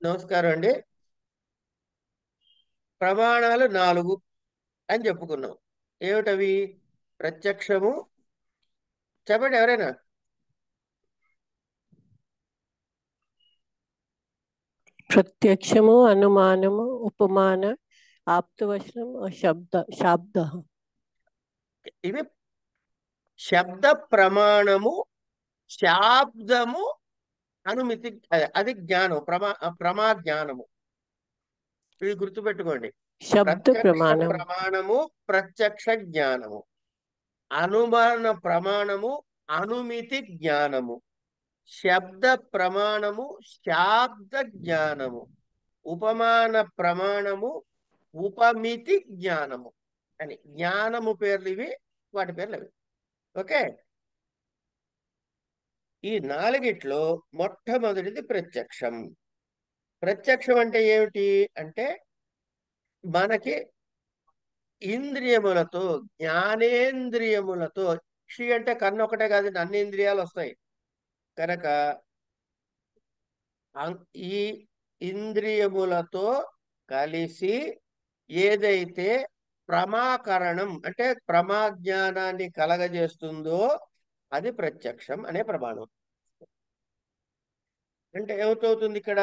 నమస్కారం అండి. ప్రమాణాలు 4 అని చెప్పుకున్నాం. ఏమిటవి? ప్రత్యక్షము. చెప్పండి ఎవరైనా. ప్రత్యక్షము, అనుమానము, ఉపమాన, ఆప్తవచనం, శాబ్ద. ఇవి శబ్ద ప్రమాణము, శాబ్దము, అనుమితి. అది జ్ఞానం, ప్రమా జ్ఞానము. ఇవి గుర్తుపెట్టుకోండి. శబ్ద ప్రత్యక్ష ప్రమాణం. ప్రమాణము, ప్రత్యక్ష జ్ఞానము. అనుమాన ప్రమాణము, అనుమితి జ్ఞానము. శబ్ద ప్రమాణము, శాబ్ద జ్ఞానము. ఉపమాన ప్రమాణము, ఉపమితి జ్ఞానము. అని జ్ఞానము పేర్లు ఇవి, వాటి పేర్లు అవి. ఓకే. ఈ 4ట్లో మొట్టమొదటిది ప్రత్యక్షం. ప్రత్యక్షం అంటే ఏమిటి అంటే మనకి ఇంద్రియములతో, జ్ఞానేంద్రియములతో, అంటే కన్ను ఒకటే కాదు, అన్ని ఇంద్రియాలు వస్తాయి కనుక ఈ ఇంద్రియములతో కలిసి ఏదైతే ప్రమాకరణం అంటే ప్రమాజ్ఞానాన్ని కలగజేస్తుందో అది ప్రత్యక్షం అనే ప్రమాణం. అంటే ఏమవుతుంది ఇక్కడ?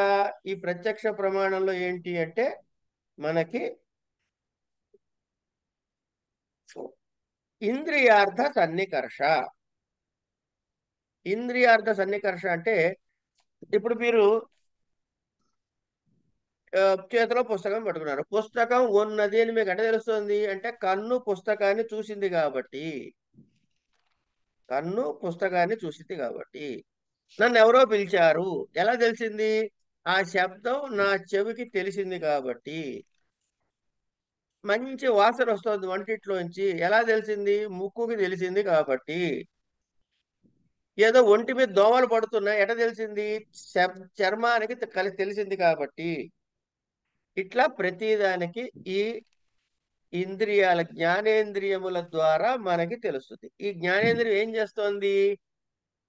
ఈ ప్రత్యక్ష ప్రమాణంలో ఏంటి అంటే మనకి ఇంద్రియార్థ సన్నికర్ష. ఇంద్రియార్థ సన్నికర్ష అంటే ఇప్పుడు మీరు చేతిలో పుస్తకం పట్టుకున్నారు. పుస్తకం ఉన్నది అని మీకు ఎట్లా తెలుస్తుంది అంటే కన్ను పుస్తకాన్ని చూసింది కాబట్టి. కన్ను పుస్తకాన్ని చూసింది కాబట్టి. నన్ను ఎవరో పిలిచారు ఎలా తెలిసింది? ఆ శబ్దం నా చెవికి తెలిసింది కాబట్టి. మంచి వాసన వస్తుంది వంటిట్లోంచి ఎలా తెలిసింది? ముక్కుకి తెలిసింది కాబట్టి. ఏదో ఒంటి మీద దోమలు పడుతున్నాయి ఎట తెలిసింది? చర్మానికి తెలిసింది కాబట్టి. ఇట్లా ప్రతిదానికి ఈ ఇంద్రియాల జ్ఞానేంద్రియముల ద్వారా మనకి తెలుస్తుంది. ఈ జ్ఞానేంద్రియం ఏం చేస్తోంది?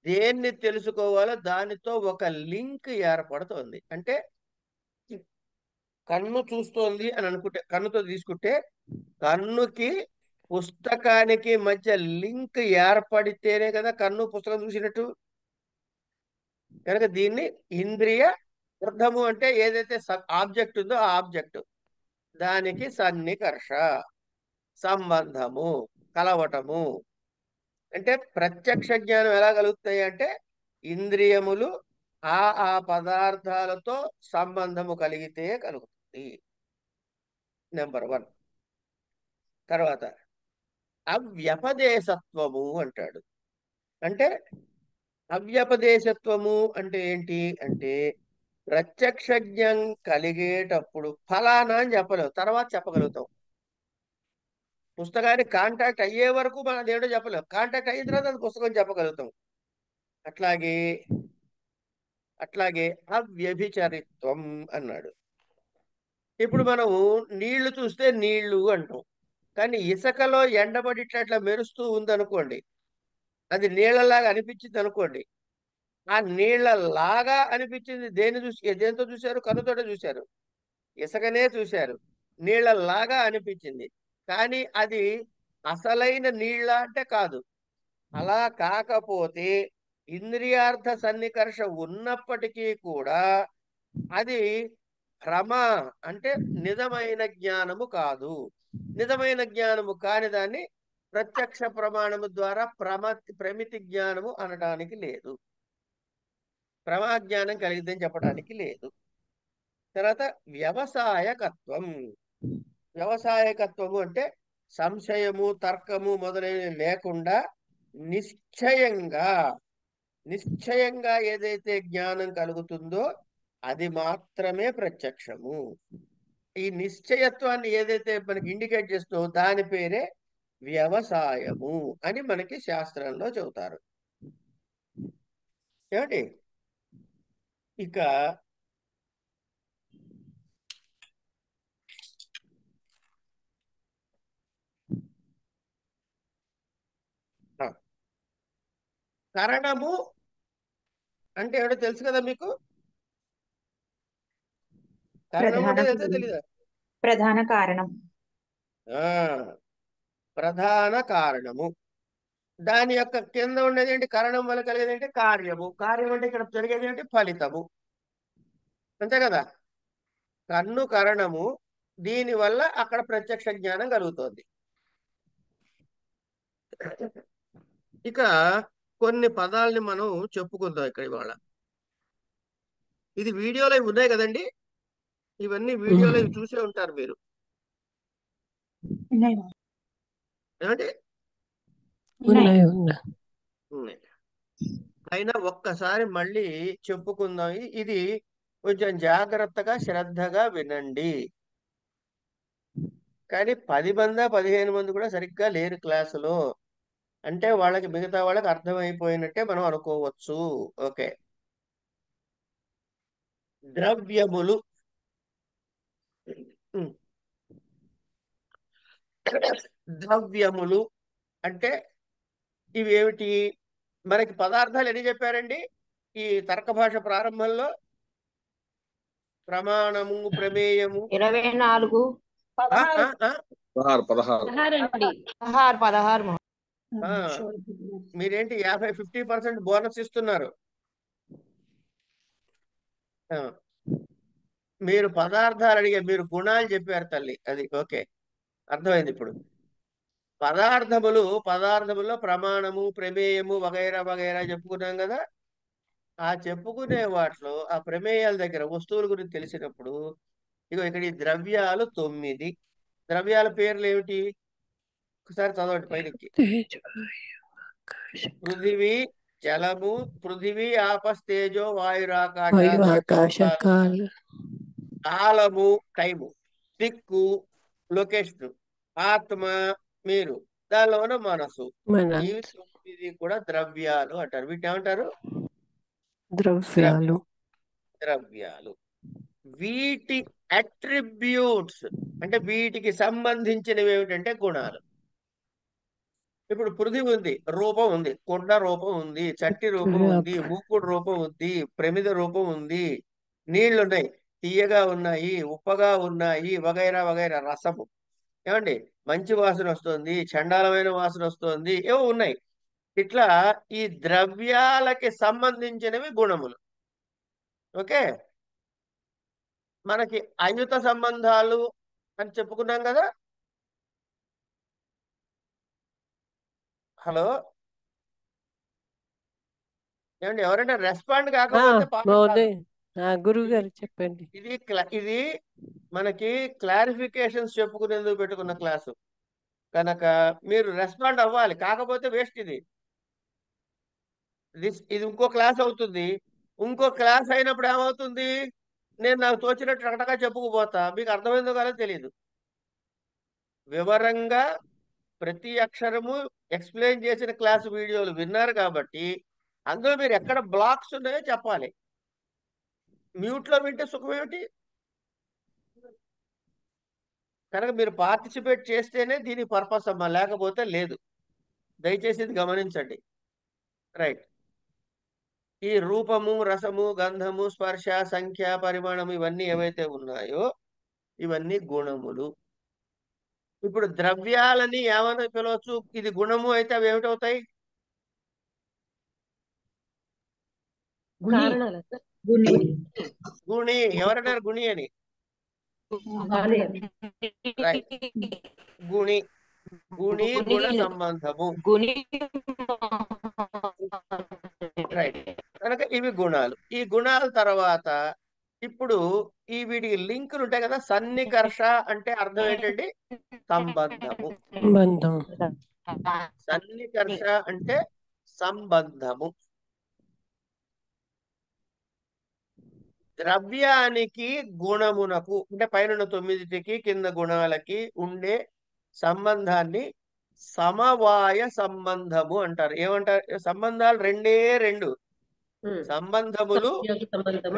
దేన్ని తెలుసుకోవాలో దానితో ఒక లింక్ ఏర్పడుతోంది. అంటే కన్ను చూస్తోంది అని అనుకుంటే, కన్నుతో తీసుకుంటే కన్నుకి పుస్తకానికి మధ్య లింక్ ఏర్పడితేనే కదా కన్ను పుస్తకం చూసినట్టు. కనుక దీన్ని ఇంద్రియ వృద్ధము అంటే ఏదైతే ఆబ్జెక్ట్ ఉందో ఆ ఆబ్జెక్ట్ దానికి సన్నికర్ష, సంబంధము, కలవటము. అంటే ప్రత్యక్ష జ్ఞానం ఎలా కలుగుతాయి అంటే ఇంద్రియములు ఆ ఆ పదార్థాలతో సంబంధము కలిగితే కలుగుతుంది. నెంబర్ 1. తర్వాత అవ్యపదేశత్వము అంటాడు. అంటే అవ్యపదేశత్వము అంటే ఏంటి అంటే ప్రత్యక్ష జ్ఞానం కలిగేటప్పుడు ఫలానా అని చెప్పలేవు, తర్వాత చెప్పగలుగుతాం. పుస్తకానికి కాంటాక్ట్ అయ్యే వరకు మనం అదేంటో చెప్పలేము, కాంటాక్ట్ అయిన తర్వాత అది పుస్తకం చెప్పగలుగుతాం. అట్లాగే అట్లాగే అవ్యభిచరిత్వం అన్నాడు. ఇప్పుడు మనము నీళ్లు చూస్తే నీళ్లు అంటాం, కానీ ఇసుకలో ఎండబడి ఇట్లా మెరుస్తూ ఉందనుకోండి, అది నీళ్లలాగా అనిపించింది అనుకోండి. ఆ నీళ్లలాగా అనిపించింది దేంతో చూశారు? కన్నుతోటే చూశారు, ఇసుకనే చూశారు, నీళ్లలాగా అనిపించింది. కానీ అది అసలైన నీళ్ళ అంటే కాదు. అలా కాకపోతే ఇంద్రియార్థ సన్నికర్ష ఉన్నప్పటికీ కూడా అది భ్రమ అంటే నిజమైన జ్ఞానము కాదు. నిజమైన జ్ఞానము కాని దాన్ని ప్రత్యక్ష ప్రమాణము ద్వారా ప్రమితి జ్ఞానము అనడానికి లేదు, ప్రమాజ్ఞానం కలిగిద్దని చెప్పడానికి లేదు. తర్వాత వ్యవసాయకత్వం. వ్యవసాయకత్వము అంటే సంశయము, తర్కము మొదలైనవి లేకుండా నిశ్చయంగా నిశ్చయంగా ఏదైతే జ్ఞానం కలుగుతుందో అది మాత్రమే ప్రత్యక్షము. ఈ నిశ్చయత్వాన్ని ఏదైతే మనకి ఇండికేట్ చేస్తుందో దాని పేరే వ్యవసాయము అని మనకి శాస్త్రంలో చెబుతారు. ఏమిటి ఇక కరణము అంటే ఏమిటో తెలుసు కదా మీకు? కారణం అంటే తెలుసా తెలీదా? ప్రధాన కారణం. ఆ ప్రధాన కారణము. దాని యొక్క కింద ఉండేది ఏంటి? కారణం వల్ల కలిగేది ఏంటి? కార్యము. కార్యం అంటే ఇక్కడ జరిగేది ఏంటి? ఫలితము. అంతే కదా? కన్ను కరణము, దీని వల్ల అక్కడ ప్రత్యక్ష జ్ఞానం కలుగుతుంది. ఇక కొన్ని పదాలని మనం చెప్పుకుందాం ఇక్కడ ఇవాళ. ఇది వీడియోలో ఇవి ఉన్నాయి కదండి, ఇవన్నీ వీడియోలో ఇవి చూసే ఉంటారు మీరు. ఏమంటే ఉన్నాయి ఉన్నాయి. ఉన్నాయి. అయినా ఒక్కసారి మళ్ళీ చెప్పుకుందాం. ఇది కొంచెం జాగ్రత్తగా శ్రద్ధగా వినండి. కానీ 10 మంది 15 మంది కూడా సరిగ్గా లేరు క్లాసులో అంటే వాళ్ళకి మిగతా వాళ్ళకి అర్థమైపోయినట్టే మనం అనుకోవచ్చు. ఓకే. ద్రవ్యములు. ద్రవ్యములు అంటే ఇవి ఏమిటి? మనకి పదార్థాలు ఎన్ని చెప్పారండి ఈ తర్క భాష ప్రారంభంలో? ప్రమాణము, ప్రమేయము. 24 ఆ, ఆ, ఆ. 16 మీరేంటి 50% బోనస్ ఇస్తున్నారు? మీరు పదార్థాలు అడిగే, మీరు గుణాలు చెప్పారు తల్లి. అది ఓకే, అర్థమైంది ఇప్పుడు. పదార్థములో ప్రమాణము, ప్రమేయము వగైరా వగైరా చెప్పుకున్నాం కదా. ఆ చెప్పుకునే వాటిలో ఆ ప్రమేయాల దగ్గర వస్తువుల గురించి తెలిసినప్పుడు ఇగో ఇక్కడ ఈ ద్రవ్యాలు 9. ద్రవ్యాల పేర్లు ఏమిటి? ఒకసారి చదవండి పైకి. పృథివీ, జలము, పృథివీ, ఆపస్తేజో, వాయురాకాశ. కాలము, టైము. దిక్కు, లొకేషన్. ఆత్మ, మీరు. దానిలోన మనసు. ఈ 9 కూడా ద్రవ్యాలు అంటారు. వీటిని ఏమంటారు? ద్రవ్యాలు. వీటి అట్రిబ్యూట్స్ అంటే వీటికి సంబంధించినవి ఏమిటంటే గుణాలు. ఇప్పుడు పృథివీ ఉంది, రూపం ఉంది. కొండ రూపం ఉంది, చట్టి రూపం ఉంది, మూకుడు రూపం ఉంది, ప్రమిద రూపం ఉంది. నీళ్లున్నాయి, తీయగా ఉన్నాయి, ఉప్పగా ఉన్నాయి, వగైరా వగైరా. రసము, ఏమండి, మంచి వాసన వస్తుంది, చండాలమైన వాసన వస్తుంది, ఏవో ఉన్నాయి. ఇట్లా ఈ ద్రవ్యాలకి సంబంధించినవి గుణములు. ఓకే. మనకి అయుత సంబంధాలు అని చెప్పుకున్నాం కదా. హలో, ఏమండి, ఎవరైనా రెస్పాండ్ కాకపోతే గురువు గారు చెప్పండి. ఇది మనకి క్లారిఫికేషన్స్ చెప్పుకునేందుకు పెట్టుకున్న క్లాసు కనుక మీరు రెస్పాండ్ అవ్వాలి. కాకపోతే వేస్ట్. ఇది ఇంకో క్లాస్ అవుతుంది. ఇంకో క్లాస్ అయినప్పుడు ఏమవుతుంది? నేను నాకు తోచినట్టు రకటగా చెప్పుకుపోతా, మీకు అర్థమైందో కాదో తెలియదు. వివరంగా ప్రతి అక్షరము ఎక్స్ప్లెయిన్ చేసిన క్లాస్ వీడియోలు విన్నారు కాబట్టి అందులో మీరు ఎక్కడ బ్లాక్స్ ఉన్నాయో చెప్పాలి. మ్యూట్లో వింటే సుఖమేమిటి? కనుక మీరు పార్టిసిపేట్ చేస్తేనే దీని పర్పస్ అమ్మా, లేకపోతే లేదు. దయచేసి ఇది గమనించండి. రైట్. ఈ రూపము, రసము, గంధము, స్పర్శ, సంఖ్య, పరిమాణము ఇవన్నీ ఏవైతే ఉన్నాయో ఇవన్నీ గుణములు. ఇప్పుడు ద్రవ్యాలని ఏమని పిలవచ్చు? ఇది గుణము అయితే అవి ఏమిటవుతాయి? గుణి. ఎవరన్నారు గుణి అని? రైట్. గుణి. గుణ సంబంధము. రైట్. కనుక ఇవి గుణాలు. ఈ గుణాల తర్వాత ఇప్పుడు ఈ వీటికి లింకులు ఉంటాయి కదా. సన్నికర్ష అంటే అర్థం ఏంటండి? సంబంధము. సన్నికర్ష అంటే సంబంధము. ద్రవ్యానికి గుణమునకు అంటే పైన 9టికి కింద గుణాలకి ఉండే సంబంధాన్ని సమవాయ సంబంధము అంటారు. ఏమంటారు? సంబంధాలు రెండు సంబంధములు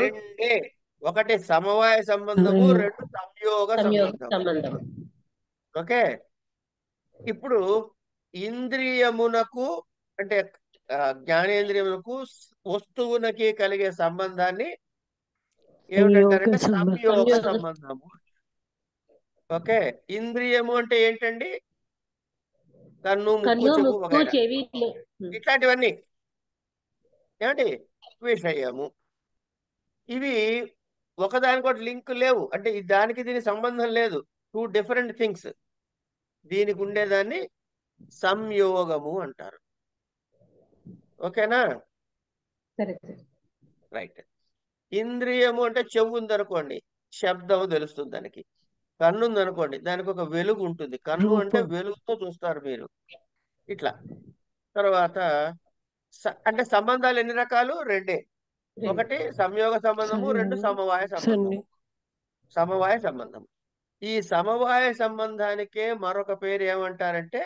రెండే. ఒకటి సమవాయ సంబంధము, 2 సంయోగ సంబంధము. ఓకే. ఇప్పుడు ఇంద్రియమునకు అంటే జ్ఞానేంద్రియమునకు వస్తువునకి కలిగే సంబంధాన్ని ఏమిటంటారంటే సంయోగ సంయోగ సంయోగ సంబంధము. ఓకే. ఇంద్రియము అంటే ఏంటండి? కన్ను, ముక్కు, కన్ను చెవు ముక్కు వగైరా చెవి ఇట్లాంటివన్నీ ఏమిటి విషయము. ఇవి ఒకదానికొకటి లింక్ లేవు, అంటే దానికి దీనికి సంబంధం లేదు. 2 డిఫరెంట్ థింగ్స్. దీనికి ఉండేదాన్ని సంయోగము అంటారు. ఓకేనా? సరే సరే రైట్. ఇంద్రియము అంటే చెవు ఉందనుకోండి, శబ్దము తెలుస్తుంది దానికి. కన్ను ఉందనుకోండి, దానికి ఒక వెలుగు ఉంటుంది. కన్ను అంటే రూపం వెలుగుతో చూస్తారు మీరు. ఇట్లా తర్వాత అంటే సంబంధాలు ఎన్ని రకాలు? 2. ఒకటి సంయోగ సంబంధము, 2 సమవాయ సంబంధము. సమవాయ సంబంధం. ఈ సమవాయ సంబంధానికే మరొక పేరు ఏమంటారంటే,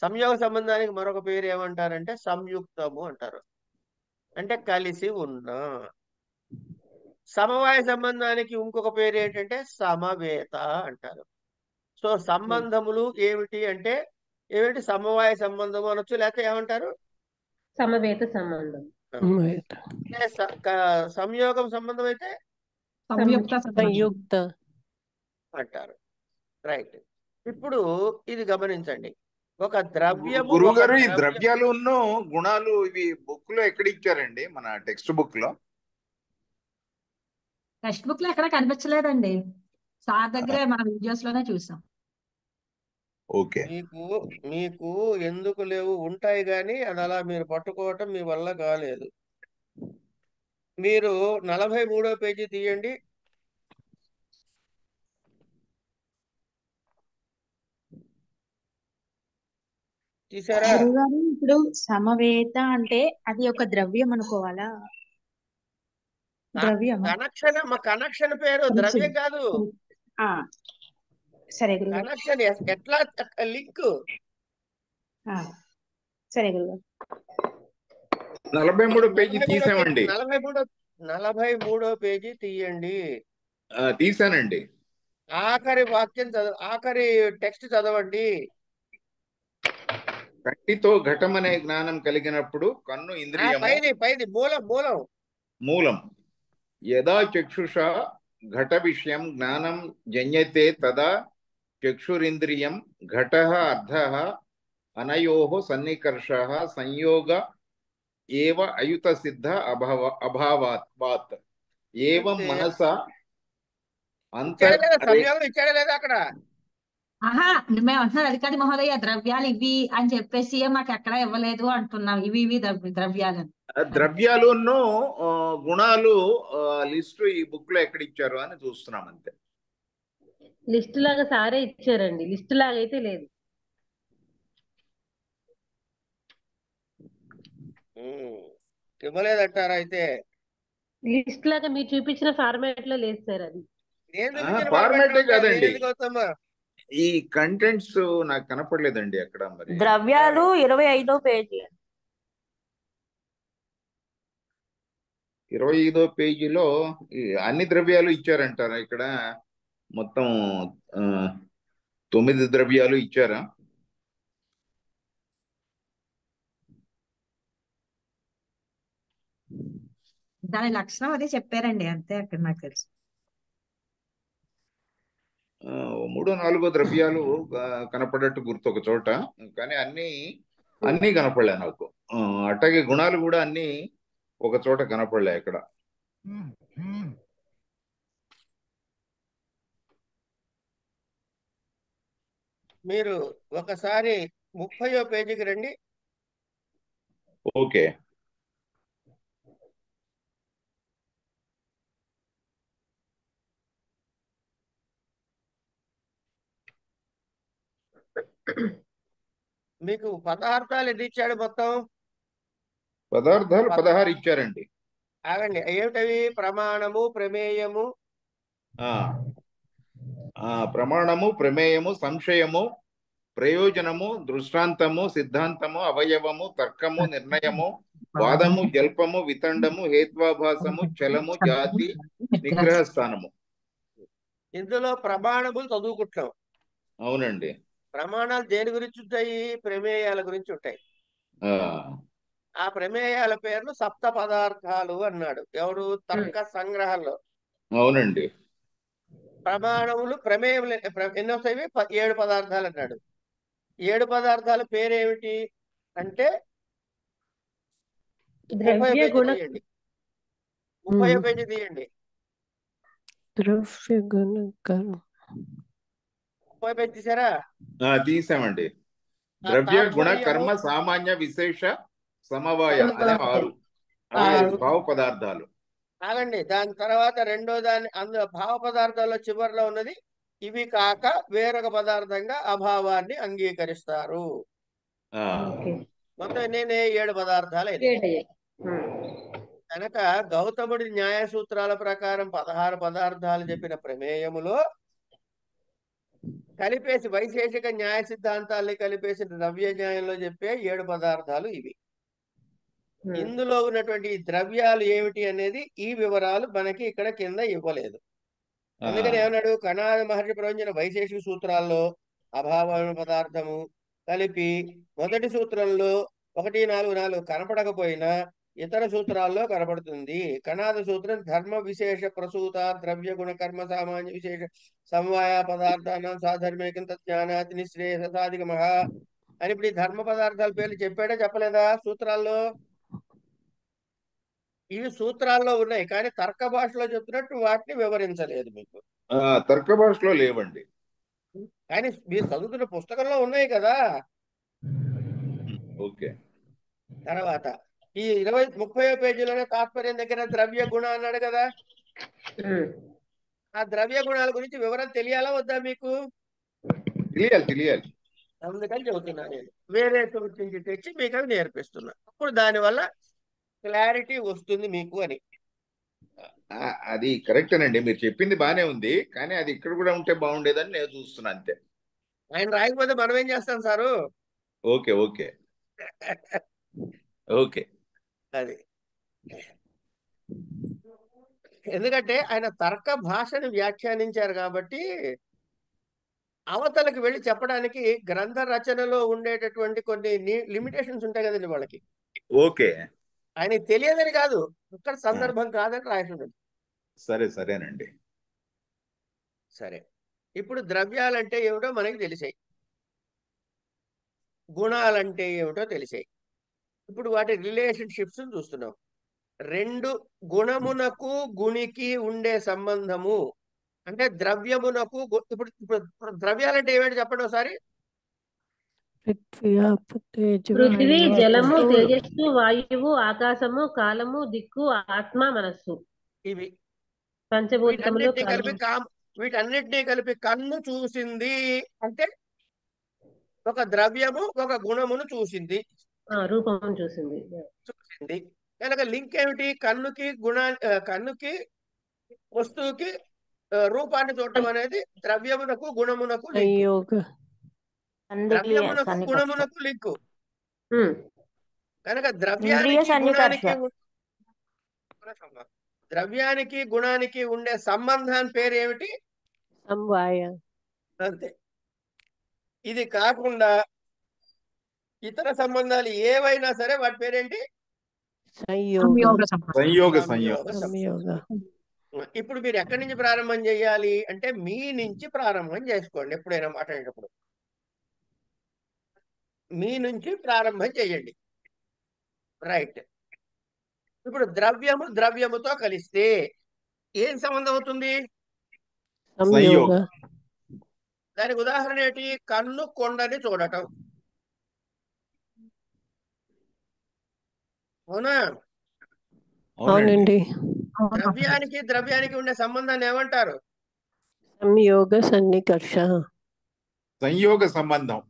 సంయోగ సంబంధానికి మరొక పేరు ఏమంటారంటే సంయుక్తము అంటారు. అంటే కలిసి ఉన్న. సమవాయ సంబంధానికి ఇంకొక పేరు ఏంటంటే సమవేత అంటారు. సో సంబంధములు ఏమిటి అంటే ఏమిటి? సమవాయ సంబంధము అనొచ్చు, లేకపోతే ఏమంటారు? సమవేత సంబంధం. సంయోగం సంబంధం అయితే సంయుక్త అంటారు. రైట్. ఇప్పుడు ఇది గమనించండి. ఒక ద్రవ్యము గురువు ఒక గారు, ఈ ద్రవ్యం ద్రవ్యాలు గుణాలు ఇవి బుక్ లో ఎక్కడ ఇచ్చారండి? మన టెక్స్ట్ బుక్ లో? టెక్స్ట్ బుక్ లో ఎక్కడ కనిపించలేదండి. సార్ దగ్గరే మన వీడియోస్ లోనే చూసాం. ఓకే. మీకు ఎందుకు లేవు? ఉంటాయి, కానీ అది అలా మీరు పట్టుకోవటం మీ వల్ల కాలేదు. మీరు 43వ పేజీ తీయండి. తీసారా? గురుగారు ఇప్పుడు సమవేత అంటే అది ఒక ద్రవ్యం అనుకోవాలా? ద్రవ్యమా? కనెక్షన్ పేరు ద్రవ్యం కాదు. ఆ సరే గురుగారు. కనెక్షన్ ఎట్లా లింక్. సరే గురుగారు. 43 పేజీ తీసామండి. 43వ పేజీ తీయండి. తీసానండి. ఆఖరి వాక్యం ఆఖరి టెక్స్ట్ చదవండి. కంటితో ఘటమనే జ్ఞానం కలిగినప్పుడు కన్ను ఇంద్రియము పైది మూలం మూలం. యదా చక్షుషా ఘట విషయం జ్ఞానం జన్యతే తదా చక్షురింద్రియం ఘటః అర్థః అనయోః సన్నికర్షః సంయోగ ఏవ అయుత సిద్ధ అభావాత్ ఏవం మనస సంయోగం ఇచ్చాడా లేదా అక్కడ? ఆహా, మేము అంటున్నాం అది కాదు మహోదయ, ద్రవ్యాలు ఇవి అని చెప్పేసి మాకు ఎక్కడ ఇవ్వలేదు అంటున్నాం. ఇవి ద్రవ్యాలు. ద్రవ్యాలును గుణాలు లిస్టు ఈ బుక్ లో ఎక్కడ ఇచ్చారు అని చూస్తున్నాం అంతే. లిస్ట్ లాగా సారే ఇచ్చారండి. లిస్ట్ లాగా అయితే లేదు. ఇవ్వలేదంటారా? అయితే లిస్ట్ లాగా మీరు చూపించిన ఫార్మాట్ లో లేదు సార్. అది ఫార్మాటే కాదండి, ఈ కంటెంట్స్ నాకు కనపడలేదండి అక్కడ. మరి ద్రవ్యాలు 25వ పేజీ. 25వ పేజీలో అన్ని ద్రవ్యాలు ఇచ్చారంటారా? ఇక్కడ మొత్తం 9 ద్రవ్యాలు ఇచ్చారా? దాని లక్షణం అదే చెప్పారండి, అంతే అక్కడ నాకు తెలుసు. 3-4 ద్రవ్యాలు కనపడట్టు గుర్తు ఒక చోట, కానీ అన్ని కనపడలే నాకు. అట్లాగే గుణాలు కూడా అన్ని ఒక చోట కనపడలే ఇక్కడ. మీరు ఒకసారి 30వ పేజీకి రండి. ఓకే. మీకు పదార్థాలు ఎన్ని ఇచ్చాడు? మొత్తం పదార్థాలు 16 ఇచ్చారండి. ఆగండి, ఏమిటవి? ప్రమాణము, ప్రమేయము, ప్రమాణము, ప్రమేయము, సంశయము, ప్రయోజనము, దృష్టాంతము, సిద్ధాంతము, అవయవము, తర్కము, నిర్ణయము, వాదము, జల్పము, వితండము, హేత్వాభాసము, చలము, జాతి, నిగ్రహ స్థానము. ఇందులో ప్రమాణములు చదువుకుంటున్నాం. అవునండి. ప్రమాణాలు దేని గురించి ఉంటాయి? ప్రమేయాల గురించి ఉంటాయి. ఆ ప్రమేయాల పేర్లు సప్త పదార్థాలు అన్నాడు ఎవరు? తర్క సంగ్రహంలో. అవునండి. ప్రమాణములు ప్రమేయములు ఎన్ని వస్తాయి? 7 పదార్థాలు అన్నాడు. 7 పదార్థాల పేరేమిటి అంటే 30 ద్రవ్య పేజీ గుణ తీయండి. 30 పేజీ తీయండి. ద్రవ్య గుణ కర్మ 30 పేజీ తీసారా? తీసామండి. ఆ ద్రవ్య గుణ తాత్పర్యము కర్మ సామాన్య విశేష సమవాయ అనే 6 ఆరు. భావ పదార్థాలు. ఆగండి. దాని తర్వాత రెండో దాని అందులో భావ పదార్థాల్లో చివరిలో ఉన్నది ఇవి కాక వేరొక పదార్థంగా అభావాన్ని అంగీకరిస్తారు. ఓకే. మొత్తం నేనే 7 పదార్థాలు అయినాయి. ఏడయ్య. కనుక గౌతముడి న్యాయ సూత్రాల ప్రకారం 16 పదార్థాలు చెప్పిన ప్రమేయములో కలిపేసి వైశేషిక న్యాయ సిద్ధాంతాల్ని కలిపేసి ద్రవ్య న్యాయంలో చెప్పే 7 పదార్థాలు ఇవి. ఇందులో ఉన్నటువంటి ఈ ద్రవ్యాలు ఏమిటి అనేది ఈ వివరాలు మనకి ఇక్కడ కింద ఇవ్వలేదు. అందుకని ఏమన్నాడు? కణాద మహర్షి ప్రవచించిన వైశేషిక సూత్రాల్లో అభావ పదార్థము కలిపి మొదటి సూత్రంలో 1, 4, 4 కనపడకపోయినా ఇతర సూత్రాల్లో కనపడుతుంది. కణాద సూత్రం ధర్మ విశేష ప్రసూత ద్రవ్య గుణ కర్మ సామాన్య విశేష సమవాయ పదార్థానం సాధర్మేకం జ్ఞానాతి నిశ్రేయస సాధికమః అని ఇప్పుడు ఈ ధర్మ పదార్థాల పేర్లు చెప్పాడా చెప్పలేదా సూత్రాల్లో? ఇవి సూత్రాల్లో ఉన్నాయి, కానీ తర్క భాషలో చెప్తున్నట్టు వాటిని వివరించలేదు మీకు. తర్క భాషలో లేవండి, కానీ మీరు చదువుతున్న పుస్తకంలో ఉన్నాయి కదా. ఓకే. తర్వాత ఈ 30 పేజీలోనే తాత్పర్యం దగ్గర ద్రవ్య గుణ అన్నాడు కదా. ఆ ద్రవ్య గుణాల గురించి వివరం తెలియాలా వద్దా మీకు? తెలియాలి. అందుకని చెబుతున్నా నేను. వేరే చోటు నుంచి తెచ్చి మీకు అవి నేర్పిస్తున్నా. అప్పుడు దానివల్ల క్లారిటీ వస్తుంది మీకు అని. అది కరెక్టేనండి, మీరు చెప్పింది బానే ఉంది, కానీ అది ఇక్కడ కూడా ఉంటే బాగుండేదని నేను చూస్తున్నా అంతే. ఆయన రాయకపోతే మనం ఏం చేస్తాం సారు? ఓకే. అది ఎందుకంటే ఆయన తర్క భాషను వ్యాఖ్యానించారు కాబట్టి అవతలకు వెళ్ళి చెప్పడానికి గ్రంథ రచనలో ఉండేటటువంటి కొన్ని లిమిటేషన్స్ ఉంటాయి కదండి వాళ్ళకి. ఓకే. ఆయనకి తెలియదని కాదు, ఇక్కడ సందర్భం కాదని రాసింది. సరేనండి. సరే, ఇప్పుడు ద్రవ్యాలంటే ఏమిటో మనకి తెలిసాయి, గుణాలంటే ఏమిటో తెలిసాయి. ఇప్పుడు వాటి రిలేషన్షిప్స్ చూస్తున్నాం. 2 గుణమునకు గుణికి ఉండే సంబంధము అంటే ద్రవ్యమునకు ఇప్పుడు ద్రవ్యాలంటే ఏమిటి చెప్పండి ఒకసారి. పృథివీ, జలము, తేజస్సు, వాయువు, ఆకాశము, కాలము, దిక్కు, ఆత్మ, మనస్సు. ఇవి పంచభూతములు. వీటన్నిటినీ కలిపి కన్ను చూసింది అంటే ఒక ద్రవ్యము ఒక గుణమును చూసింది, రూపం చూసింది. కనుక లింక్ ఏమిటి? కన్నుకి వస్తువుకి రూపాన్ని చూడటం అనేది ద్రవ్యమునకు గుణమునకు లింక్. ద్రవ్యమునకు గుణమునకు లింకు. కనుక ద్రవ్యానికి గుణానికి ఉండే సంబంధాన్ని పేరు ఏమిటి? సమవాయ. అంతే. ఇది కాకుండా ఇతర సంబంధాలు ఏవైనా సరే వాటి పేరేంటి? సంయోగ. ఇప్పుడు మీరు ఎక్కడి నుంచి ప్రారంభం చేయాలి అంటే మీ నుంచి ప్రారంభం చేసుకోండి. ఎప్పుడైనా మాట్లాడేటప్పుడు మీ నుంచి ప్రారంభం చేయండి. రైట్. ఇప్పుడు ద్రవ్యముతో కలిస్తే ఏం సంబంధం అవుతుంది? దానికి ఉదాహరణ ఏంటి? కన్ను కొండని చూడటం. అవునా? అవునండి. ద్రవ్యానికి ఉండే సంబంధాన్ని ఏమంటారు? సంయోగ సన్నికర్ష. సంయోగ సంబంధం.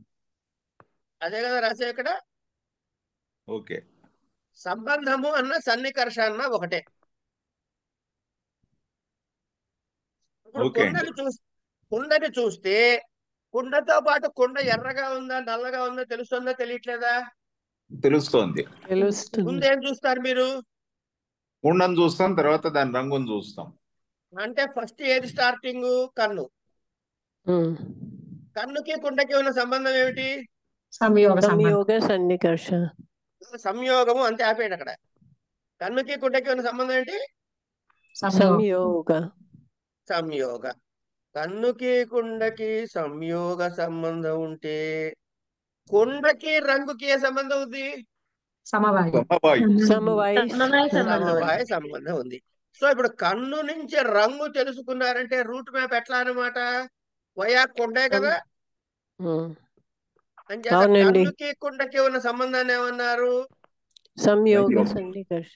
అదే కదా రాసే ఇక్కడ. ఓకే. సంబంధము అన్న సన్నికర్ష అన్న ఒకటే. కుండని చూస్తే కుండతో పాటు కుండ ఎర్రగా ఉందా నల్లగా ఉందా తెలుస్తుందా తెలియట్లేదా? తెలుస్తోంది. ముందేం చూస్తారు మీరు? కుండను చూస్తాం, తర్వాత దాని రంగును చూస్తాం. అంటే ఫస్ట్ ఏది స్టార్టింగ్? కన్ను. కన్నుకి కుండకి ఉన్న సంబంధం ఏమిటి? సంయోగ సన్నికర్ష. సంయోగము అంతే, ఆపేయండి అక్కడ. కన్నుకి కుండకి ఉన్న సంబంధం ఏంటి? సంయోగ. సంయోగ. కన్నుకి కుండకి సంయోగ సంబంధం ఉంటే కుండకి రంగుకి ఏ సంబంధం ఉంది? సమవాయం. సమవాయు. సమవాయ సమవాయ సంబంధం సమవాయ అండి. సంబంధం ఉంది. సో ఇప్పుడు కన్ను నుంచి రంగు తెలుసుకున్నారంటే రూట్ మ్యాప్ ఎట్లా అనమాట? వయా కుండే కదా. అంచేత అవునండి. కన్నుకి కుండకి ఉన్న సంబంధాన్ని ఏమన్నారు? సంయోగ సంయోగ. సన్నికర్ష.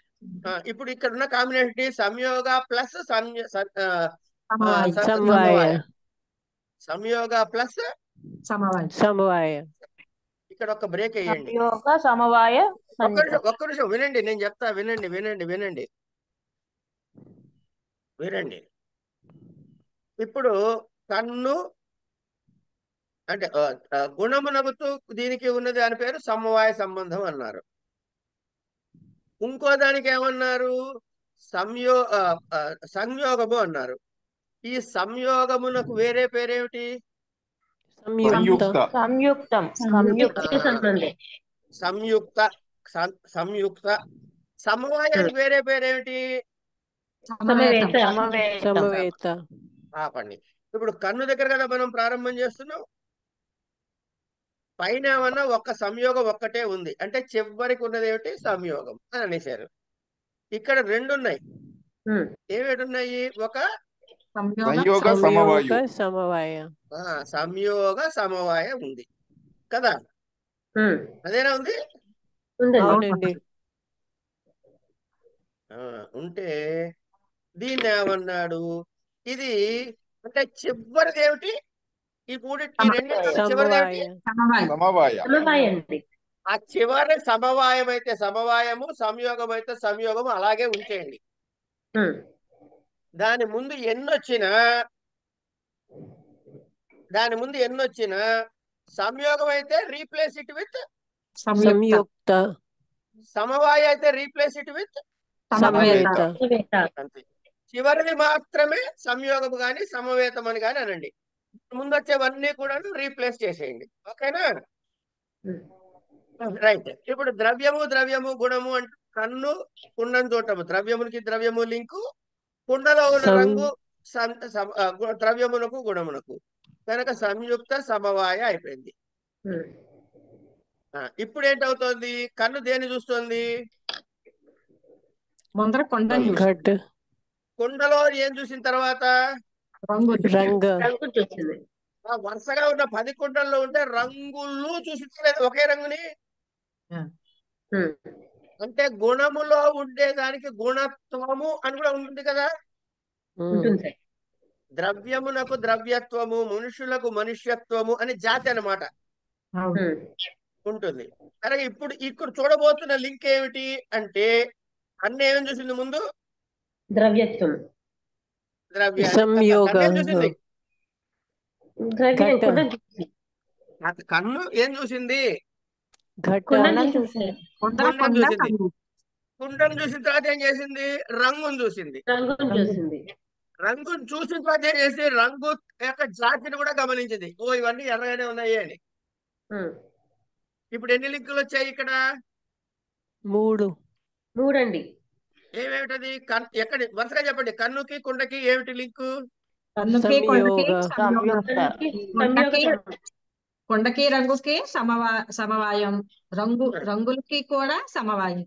ఇప్పుడు ఇక్కడ ఉన్న కాంబినేషన్ సంయోగ ప్లస్ సమవాయం. సమవాయ. సంయోగ ప్లస్ సమవాయం. సమవాయ. ఇక్కడ ఒక బ్రేక్ వేయండి. సంయోగ సమవాయ ఒక్క నిమిషం వినండి, నేను చెప్తా. వినండి వినండి వినండి వినండి. ఇప్పుడు కన్ను అంటే గుణమునగుతూ దీనికి ఉన్నది దాని పేరు సమవాయ సంబంధం అన్నారు. ఇంకో దానికి ఏమన్నారు? సంయోగము అన్నారు. ఈ సంయోగమునకు వేరే పేరేమిటి? సంయుక్త. సంయుక్తం సంయుక్త సంబంధం. సంయుక్త. సంయుక్త. సమవాయానికి వేరే పేరేమిటి? సమవేత. సమవేత. ఆపండి. ఇప్పుడు కన్ను దగ్గర కదా మనం ప్రారంభం చేస్తున్నాం. పైన ఏమన్నా ఒక్క సంయోగం ఒక్కటే ఉంది అంటే చివరికి ఉన్నది ఏమిటి? సంయోగం అని అనేసారు. ఇక్కడ రెండు ఉన్నాయి. ఏమిటి ఉన్నాయి? ఒక సంయోగ సమవాయు. సంయోగ సమవాయ. సంయోగ సమవాయ ఉంది కదా. అదేనా ఉంది? అవునండి. ఉంటే దీన్ని ఏమన్నాడు? ఇది అంటే చివరిది ఏమిటి? ఈ రెండు చివరిది ఏమిటి? సమవాయ. సమవాయ అండి. ఆ చివరి సమవాయం అయితే సమవాయము, సంయోగం అయితే సంయోగము అలాగే ఉంచేయండి. దాని ముందు ఎన్నొచ్చినా సంయోగం అయితే రీప్లేస్ ఇట్ విత్ సంయుక్త. సమవాయ అయితే రీప్లేస్ ఇట్ విత్ సమవేత. సమవేత. అంతే. చివరిది మాత్రమే సంయోగము గాని సమవేతం అని గాని అనండి. ముందు వచ్చేవన్నీ కూడా రీప్లేస్ చేసేయండి. ఓకేనా? రైట్. ఇప్పుడు ద్రవ్యము గుణము అంటే కన్ను కుండను చూడటము. ద్రవ్యమునికి ద్రవ్యము లింకు, కుండలో ఉన్న రంగు ద్రవ్యమునకు గుణమునకు కనుక సంయుక్త సమవాయ అయిపోయింది. ఇప్పుడు ఏంటవుతోంది? కన్ను దేన్ని చూస్తుంది? ముందర కొండ ఘట్. కుండలో ఏం చూసిన తర్వాత రంగు. రంగు చూసింది. వరుసగా ఉన్న 10 కుండల్లో ఉంటే రంగులు చూసించలేదు ఒకే రంగుని. అంటే గుణములో ఉండేదానికి గుణత్వము అని కూడా ఉంటుంది కదా. ఉంటుంది. ద్రవ్యమునకు ద్రవ్యత్వము, మనుషులకు మనుష్యత్వము అని జాతి అన్నమాట ఉంటుంది. అలాగే ఇప్పుడు ఇక్కడ చూడబోతున్న లింక్ ఏమిటి అంటే అన్ని ఏమేమి చూసింది? ముందు ద్రవ్యత్వం. సంయోగ. చూసింది. ద్రవ్యం కూడా చూసి. కన్ను ఏం చూసింది? కుండను చూసి. కుండను చూసింది. కుండను చూసిన తర్వాత ఏం చేసింది? రంగును చూసింది. రంగును చూసింది. రంగును చూసిన తర్వాత ఏం చేసి రంగు యొక్క జాతిని కూడా గమనించింది. ఇవన్నీ ఎర్రగానే ఉన్నాయి అని. ఇప్పుడు ఎన్ని లింకులు వచ్చాయి ఇక్కడ? 3 అండి. ఏమేమిటది? ఎక్కడ వరుసగా చెప్పండి. కన్నుకి కుండకి ఏమిటి లింకు? కన్నుకి కొండకి సంయుక్త. కొండకి రంగుకి సమవాయం. రంగులకి కూడా సమవాయం.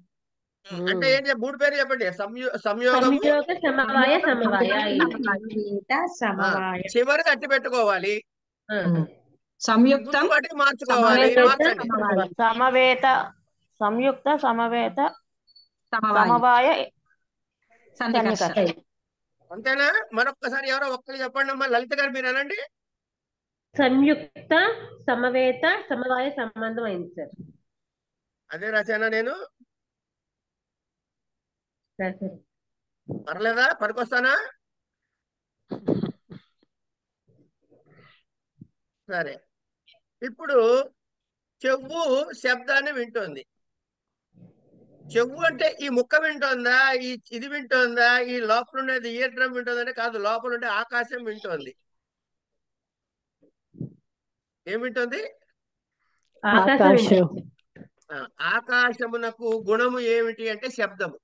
అంటే ఏం 3 పేర్లు చెప్పండి. సంయోగము, సంయోగ సమవాయ సమవాయ. చివరి అట్టి పెట్టుకోవాలి. సంయుక్తం వాటికి మార్చుకోవాలి. మార్చండి. సమవేత. సంయుక్త సమవేత సమవాయం. సమవాయ సన్నికర్ష. అంతేనా? మరొక్కసారి ఎవరో ఒక్కరు చెప్పండి అమ్మా. లలిత గారు మీరు అనండి. సంయుక్త సమవేత సమవాయ సంబంధం అయింది సార్. అదే రాశానా నేను? పర్లేదా? పనికొస్తానా? సరే. ఇప్పుడు చెవు శబ్దాన్ని వింటోంది. చెవు అంటే ఈ ముక్క వింటోందా? ఇది వింటోందా? ఈ లోపల ఉండేది ఇయర్ డ్రమ్ వింటోందంటే కాదు. లోపల ఉండే ఆకాశం వింటోంది. ఏం వింటోంది? ఆకాశం. ఆకాశమునకు గుణము ఏమిటి అంటే శబ్దము.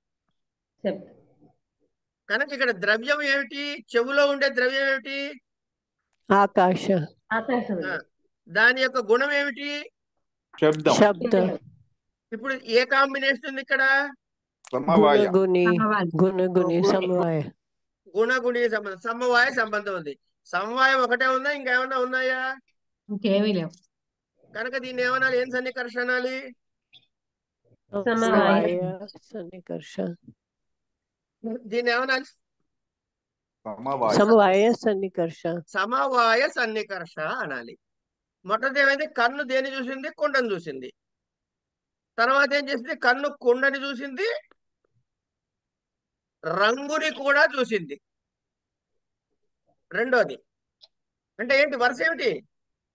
కనుక ఇక్కడ ద్రవ్యం ఏమిటి? చెవులో ఉండే ద్రవ్యం ఏమిటి? ఆకాశ ఆకాశం ఆ, అండి. దాని యొక్క గుణం ఏమిటి? శబ్దం శబ్ద ఇప్పుడు ఏ కాంబినేషన్ ఉంది ఇక్కడ? సమవాయ గుణగుణి సమవాయం. గుణగుణి గుణ సమవాయ గుణగుణి సంబంధం, సమవాయ సంబంధం ఉంది. సమవాయం ఒకటే ఉందా, ఇంకేమన్నా ఉన్నాయా? ఇంకేమీ లేవు. కనుక దీన్ని ఏమనాలి? ఏం సన్నికర్ష అనాలి? సమవాయ సమవాయ సన్నికర్ష దీన్ని ఏమనాలి? సమవాయ సమవాయ సన్నికర్ష సమవాయ సన్నికర్ష అనాలి. మొదటిది ఏమైంది? కన్ను దేని చూసింది? కుండను చూసింది. తర్వాత ఏం చేసింది? కన్ను కుండని చూసింది, రంగుని కూడా చూసింది. రెండోది అంటే ఏంటి? వరుస ఏమిటి?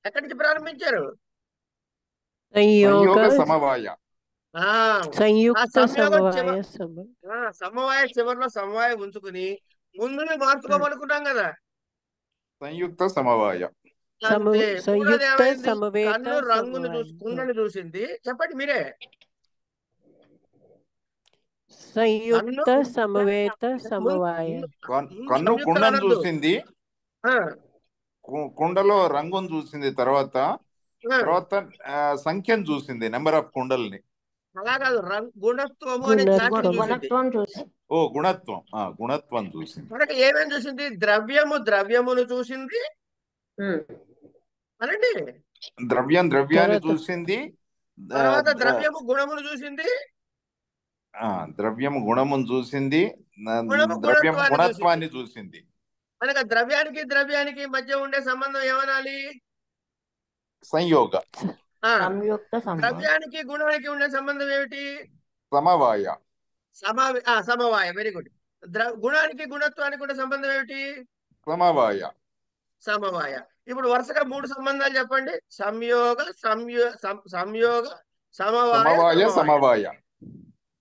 ఎక్కడి నుంచి ప్రారంభించారు? సంయోగ సంయోగ సమవాయ ఆ సంయుక్త సంయోగం సమవాయ సమవాయ చివరిలో సమవాయం ఉంచుకుని ముందుని మార్చుకోమనుకున్నాం కదా. సంయుక్త సమవాయ అంతే. మూడోది సంయుక్త ఏమైంది? సమవేత కన్ను రంగును సమవాయ కుండని చూసింది. చెప్పండి మీరే. సంయుక్త సమవేత సమవాయ కన్ను సంయుక్త కుండను అనొద్దు. చూసింది, ఆ, కుండలో రంగును చూసింది, తర్వాత ఆ, తర్వాత సంఖ్యను చూసింది, నెంబర్ ఆఫ్ కుండల్ని. అలా కాదు, గుణత్వము అనే గుణత్వం. జాతిని చూసింది. గుణత్వం చూసి ఓ గుణత్వం, గుణత్వం చూసింది. మనకి ఏమేమి చూసింది? ద్రవ్యమును చూసింది. అనండి. ద్రవ్యాన్ని తర్వాత- చూసింది, తర్వాత ద్రవ్యము గుణమును చూసింది. ద్రవ్యము గుణమును చూసింది, గుణము ద్రవ్యము గుణత్వాన్ని గుణత్వాన్ని చూసింది. మనకి ద్రవ్యానికి మధ్య ఉండే సంబంధం ఏమనాలి? సంయోగ ఆ, సంయుక్త సమవాయ ద్రవ్యానికి గుణానికి ఉండే సంబంధం ఏమిటి? సమవాయ సమవాయ. Very good. గుణానికి గుణత్వానికి ఉండే సంబంధం ఏమిటి? సమవాయ సమవాయ. ఇప్పుడు వరుసగా 3 సంబంధాలు చెప్పండి. సంయోగ సమవాయ సమవాయ సమవాయ. సమవాయ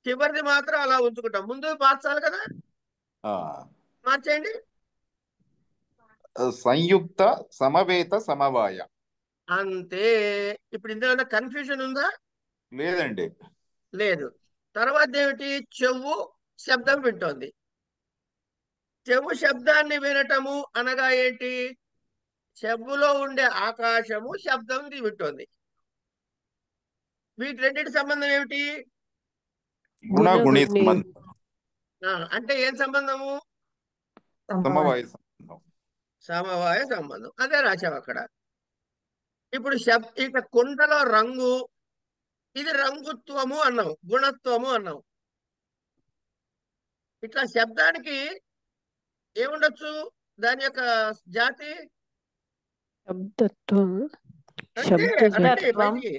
చివరిది మాత్రం అలా ఉంచుకుంటాం. ముందు మార్చాలి కదా, మార్చేయండి. సంయుక్త సమవేత సమవాయ. అంతే. ఇప్పుడు ఇందులో కన్ఫ్యూజన్ ఉందా? లేదండి. లేదు. తర్వాత ఏమిటి? చెవు శబ్దం వింటోంది. చెవు శబ్దాన్ని వినటము అనగా ఏంటి? చెవులో ఉండే ఆకాశము శబ్దం వింటోంది. వీటి రెండింటి సంబంధం ఏమిటి? గుణగుణి గుణగుణి. సంబంధం, అంటే ఏం సంబంధము? సమవాయ సంబంధం. సమవాయ సంబంధం. అదే రాశాం అక్కడ. ఇప్పుడు ఇక కుండలో రంగు, ఇది రంగుత్వము అన్నాం, గుణత్వము అన్నాం. ఇట్లా శబ్దానికి ఏముండొచ్చు? దాని యొక్క జాతి శబ్దత్వం అంటే శబ్ద అంటే పైకి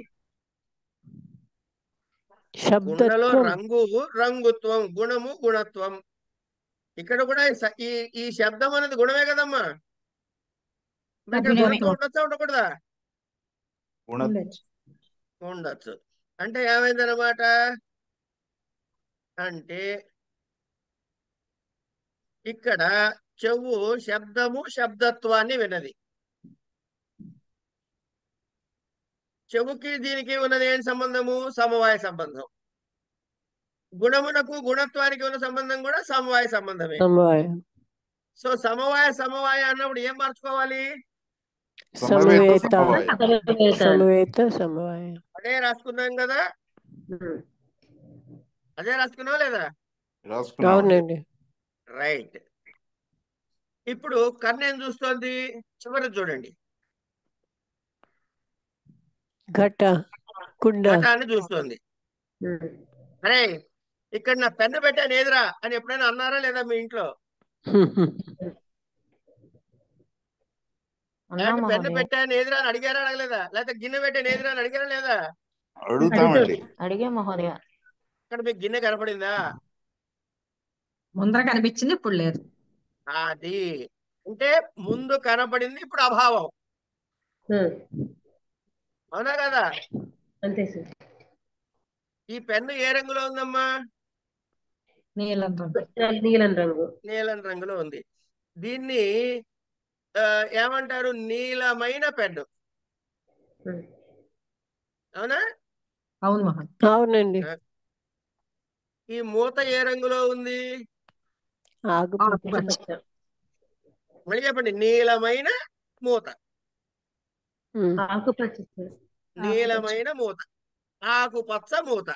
కుండలో శబ్దత్వం రంగు రంగుత్వం, గుణము గుణత్వం. ఇక్కడ కూడా ఈ శబ్దం అనేది గుణమే కదమ్మా. మరి ఇక్కడ గుణమే. గుణత్వం ఉండొచ్చా ఉండకూడదా? గుణ ఉండొచ్చు. అంటే ఏమైందనమాట? అంటే ఇక్కడ చెవు శబ్దత్వాన్ని విన్నది. చెవుకి దీనికి ఉన్నది ఏం సంబంధము? సమవాయ సంబంధం. గుణమునకు గుణత్వానికి ఉన్న సంబంధం కూడా సమవాయ సంబంధమే. సమవాయ సో సమవాయ అన్నప్పుడు ఏం మార్చుకోవాలి? సమవేత సమవాయ. సమవేత సమవాయ అదే రాసుకున్నాం కదా. అదే రాసుకున్నావా లేదా? రాసుకున్నాం. అవునండి. రైట్. ఇప్పుడు కన్ను ఏం చూస్తోంది? చివరి చూడండి, ఘట కుండ ఘటాన్ని చూస్తోంది. అరే ఇక్కడ నా పెన్ను పెట్టాను ఏదిరా అని ఎప్పుడైనా అన్నారా లేదా మీ ఇంట్లో? అన్నా పెన్ను మహోదయ పెట్టాను ఏదిరా అని అడిగారా అడగలేదా? లేకపోతే గిన్నె పెట్టాను ఏదిరా అని అడిగారా లేదా? అడుగుతామండి. అడిగే మహోదయ. ఇక్కడ మీకు గిన్నె కనపడిందా? ముందర కనిపించింది, ఇప్పుడు లేదు. అది అంటే ముందు కనపడింది, ఇప్పుడు అభావం. అవునా కదా? అంతే సార్. ఈ పెన్ను ఏ రంగులో ఉందమ్మా? నీలం రంగు. నీలం రంగు. నీలం రంగులో ఉంది. దీన్ని ఏమంటారు? నీలమైన పెన్ను. అవునా? అవును మహన్. అవునండి. ఈ మూత ఏ రంగులో ఉంది? ఆకుపచ్చ ఆకుపచ్చ. మళ్ళీ చెప్పండి. నీలమైన మూత. ఉమ్. ఆకుపచ్చ సార్. నీలమైన మూత, ఆకుపచ్చ మూత.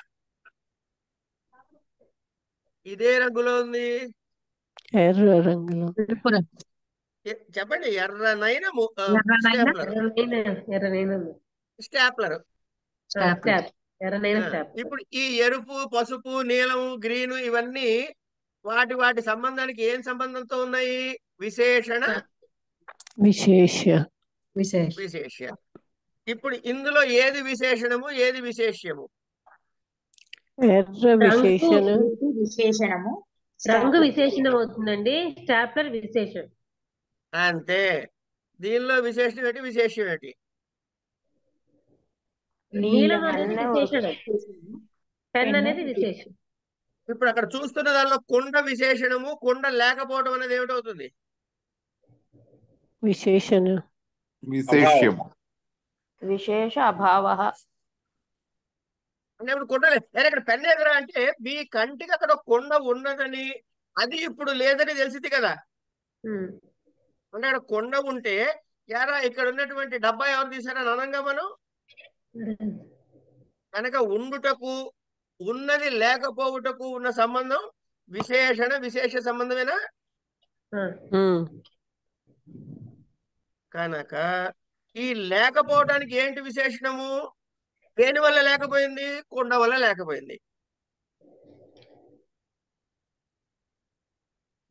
ఇదే రంగులో ఉంది. ఎర్ర రంగులో తెలుపు రంగు. చెప్పండి. ఎర్రనైన ఎర్రనైన ఎర్రనైన స్టాప్లర్. స్టాప్. ఎర్రనైన స్టాప్. ఇప్పుడు ఈ ఎరుపు, పసుపు, నీలం, గ్రీను ఇవన్నీ వాటి వాటి సంబంధానికి ఏం సంబంధంతో ఉన్నాయి? విశేషణ, విశేష విశేష. విశేష. ఇప్పుడు ఇందులో ఏది విశేషణము, ఏది విశేష్యము? ఎర్ర విశేషణ ఇది విశేషణము. రంగు విశేషణం అవుతుందండి. స్టాప్లర్ విశేషం. అంతే. దీనిలో విశేషం ఏంటి, విశేషం ఏంటి? నీలం అనేది అన్నీ విశేషణం. పెన్ అనేది విశేషం. ఇప్పుడు అక్కడ చూస్తున్న దానిలో కుండ విశేషణము, కుండ లేకపోవడం అనేది ఏమిటవుతుంది? విశేషణ విశేష్యము. విశేష అభావ. అంటే ఇప్పుడు కుండ లేదు. ఇక్కడ పెన్ ఎదురా అంటే మీ కంటికి అక్కడ ఒక కుండ ఉన్నదని, అది ఇప్పుడు లేదని తెలిసింది కదా. అంటే అక్కడ కొండ ఉంటే యారా ఇక్కడ ఉన్నటువంటి డబ్బా ఎవరు తీశారని అనంగా మనం. కనుక ఉండుటకు, ఉన్నది లేకపోవుటకు ఉన్న సంబంధం విశేషణ, విశేష సంబంధమేనా? ఉమ్. కనుక ఈ లేకపోవడానికి ఏంటి విశేషణము? దేని వల్ల లేకపోయింది? కొండ వల్ల లేకపోయింది.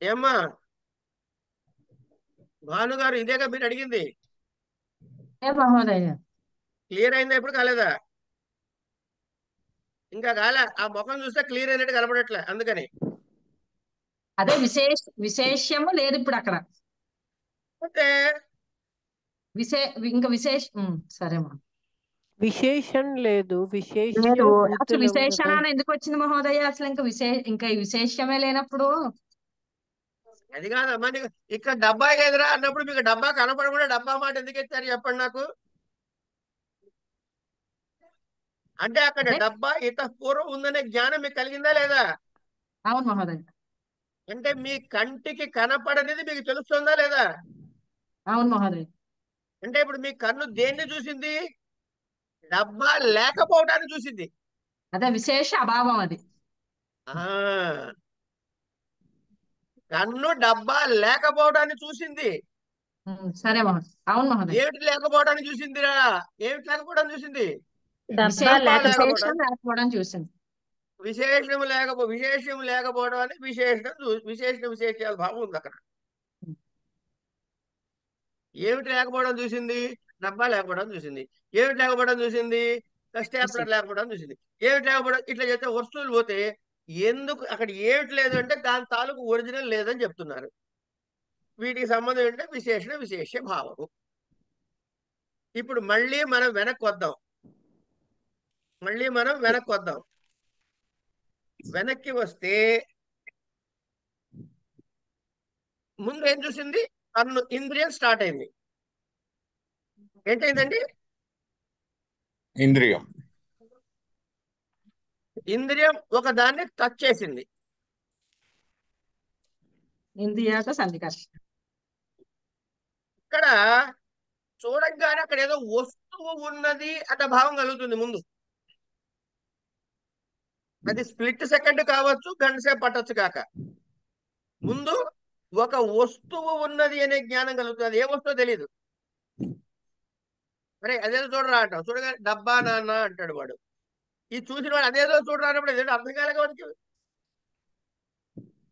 ఏమ్మా భానుగారు, ఇదేగా మీరు అడిగింది. ఏ మహోదయ. క్లియర్ అయిందా? ఇప్పుడు కాలేదా? ఇంకా కాలే. ఆ ముఖం చూస్తే క్లియర్ అయినట్టు కనపడట్లే, అందుకని. అదే విశేషము లేదు ఇప్పుడు అక్కడ. అంటే ఇంకా సరేమా. విశేషం లేదు, లేదు. విశేష్యం అసలు గుర్తులం విశేషణ కదా. అని ఎందుకు వచ్చింది మహోదయ? అసలు ఇంకా ఈ విశేషమే లేనప్పుడు. అది కాదమ్మా, నీకు ఇక్కడ డబ్బా ఎదురా అన్నప్పుడు మీకు డబ్బా కనపడకుండా డబ్బా మాట ఎందుకు ఎత్తారు చెప్పండి నాకు. అంటే అక్కడ అదే. డబ్బా పూర్వం ఉందనే జ్ఞానం మీకు కలిగిందా లేదా? అవును మహోదయ. అంటే మీ కంటికి కనపడనిది మీకు తెలుస్తుందా లేదా? అవును మహోదయ. అంటే ఇప్పుడు మీ కన్ను దేన్ని చూసింది? డబ్బా లేకపోవడాన్ని చూసింది. అదే విశేష అభావం అది. ఆ కన్ను డబ్బా లేకపోవడాన్ని చూసింది. సరే మహోదయ. అవును మహోదయ. ఏమిటి లేకపోవడాన్ని చూసిందిరా? ఏమిటి లేకపోవడాన్ని చూసింది? డబ్బా విశేషం లేకపోవడం చూసింది. విశేషము లేకపోవడం అని విశేషణ విశేషాల భావం ఉంది అక్కడ. ఏమిటి లేకపోవడం చూసింది? డబ్బా లేకపోవడం చూసింది. ఏమిటి లేకపోవడం చూసింది? స్టాప్లర్ లేకపోవడం చూసింది. ఏమిటి లేకపోవడం? ఇట్లా చేస్తే వస్తువులు పోతే ఎందుకు అక్కడ ఏమిటి లేదు అంటే దాని తాలూకు ఒరిజినల్ లేదని చెప్తున్నారు. వీటికి సంబంధం ఏంటంటే విశేషణ విశేష భావము. ఇప్పుడు మళ్ళీ మనం వెనక్కి వద్దాం. వెనక్కి వస్తే ముందు ఏం చూసింది? కన్ను ఇంద్రియం స్టార్ట్ అయింది. ఏంటైందండి? ఇంద్రియం ఒక దాన్ని టచ్ చేసింది. ఇంద్రియాతో సంధికర్ష. ఇక్కడ చూడంగానే అక్కడ ఏదో వస్తువు ఉన్నది అన్న భావం కలుగుతుంది ముందు. అది స్ప్లిట్ సెకండ్ కావచ్చు, గంట సేపు పట్టొచ్చు కాక. ముందు ఒక వస్తువు ఉన్నది అనే జ్ఞానం కలుగుతుంది. అది ఏ వస్తువు తెలియదు. అరే అదేదో చూడరా అంటాం. చూడగా డబ్బా నాన్న అంటాడు వాడు. ఇది చూసిన వాడు అదేదో చూడరా అన్నప్పుడు ఏదో అర్థం కాలేక వాడికి.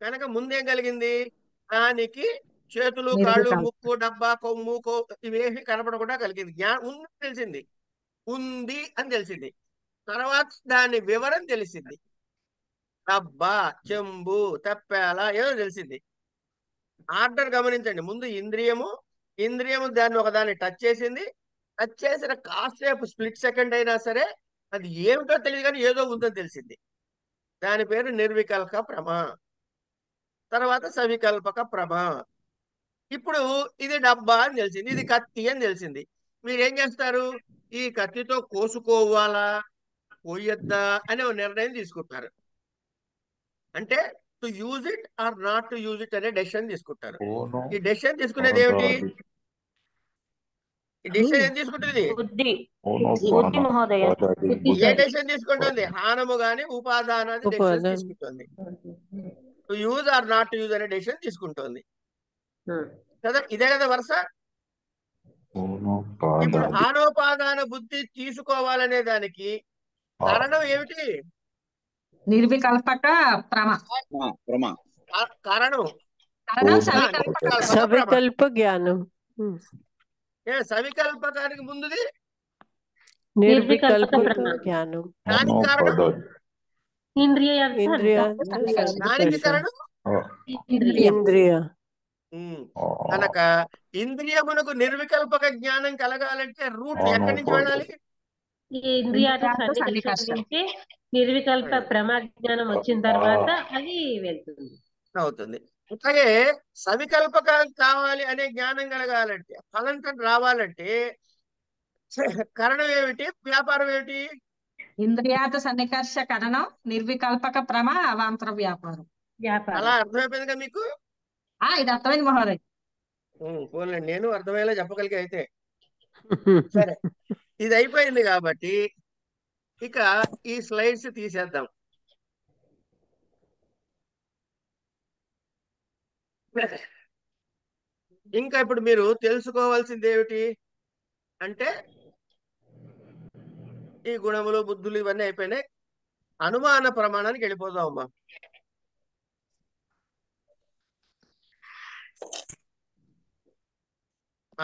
కనుక ముందేం కలిగింది? దానికి చేతులు, కాళ్ళు, ముక్కు, డబ్బా, కొమ్ము, ఇవేమి కనపడకుండా కలిగింది. జ్ఞానం ఉంది తెలిసింది. ఉంది అని తెలిసింది. తర్వాత దాని వివరం తెలిసింది. డబ్బా, చెంబు, తప్పాల ఏదో తెలిసింది. ఆర్డర్ గమనించండి. ముందు ఇంద్రియము దాన్ని ఒకదాన్ని టచ్ చేసింది. టచ్ చేసిన కాసేపు స్ప్లిట్ సెకండ్ అయినా సరే అది ఏమిటో తెలియదు కానీ ఏదో ఉందని తెలిసింది. దాని పేరు నిర్వికల్ప భ్రమ. తర్వాత సవికల్పక భ్రమ. ఇప్పుడు ఇది డబ్బా అని తెలిసింది, ఇది కత్తి అని తెలిసింది. మీరేం చేస్తారు? ఈ కత్తితో కోసుకోవాలా, కోయొద్దా అనే ఒక నిర్ణయం తీసుకుంటారు. అంటే to use it or not to use it అనే డెసిషన్ తీసుకుంటారు. ఓను ఈ డెసిషన్ తీసుకునేది ఏమిటి? పాదాది ఈ డెసిషన్ ఏం తీసుకుంటుంది? బుద్ధి ఓను బుద్ధి మహోదయ పాదాది బుద్ధి ఏ బుద్ధి డెసిషన్ తీసుకుంటుంది? హానము గాని ఉపాదానాది డెసిషన్ ఉపాదానం. తీసుకుంటుంది. To use or not to use అనే డెసిషన్ తీసుకుంటుంది కదా. ఇదే కదా వరుస. ఓను ఇప్పుడు పాదాది హానోపాదాన బుద్ధి తీసుకోవాలనే దానికి కారణం ఏమిటి? నిర్వికల్పక ప్రమ ప్రమా కారణం కారణం ఓను సవికల్పక నిర్వికల్పక ప్రమ. సవికల్ప జ్ఞానం. సవికల్పకానికి ముందుది నిర్వికల్పక ప్రమ. జ్ఞానం. దానికి ఓను కారణం పాదాది ఇంద్రియార్థ ఇంద్రియార్థ దానికి సంకర్ష. కారణం ఇంద్రియం ఇంద్రియ. కనుక ఇంద్రియమునకు నిర్వికల్పక జ్ఞానం కలగాలంటే రూట్ అవును, ఎక్కడి నుంచి అవును. వెళ్ళాలి? ఈ ఇంద్రియార్థ ఇంద్రియార్థ సన్నికర్ష సన్నికర్ష. నుంచి నిర్వికల్ప ప్రమాజ్ఞానం వచ్చిన తర్వాత అది వెళ్తుంది. అవుతుంది. అలాగే సవికల్పకం కావాలి అనే జ్ఞానం కలగాలంటే, ఫలంతం రావాలంటే కారణం ఏమిటి? వ్యాపారం ఏమిటి? ఇంద్రియార్థ సన్నికర్ష కరణం నిర్వికల్పక ప్రమ అవాంతర వ్యాపారం. వ్యాపారం అలా అర్థమైపోయిందిగా మీకు? ఇది అర్థమైంది మహోదయ్. పోన్లేండి, నేను అర్థమయ్యేలా చెప్పగలిగే అయితే సరే. ఇది అయిపోయింది కాబట్టి ఇక ఈ స్లైడ్స్ తీసేద్దాం. ఇంకా ఇప్పుడు మీరు తెలుసుకోవాల్సింది ఏమిటి అంటే, ఈ గుణములు బుద్ధులు ఇవన్నీ అయిపోయినాయి. అనుమాన ప్రమాణానికి వెళ్ళిపోదాం అమ్మా.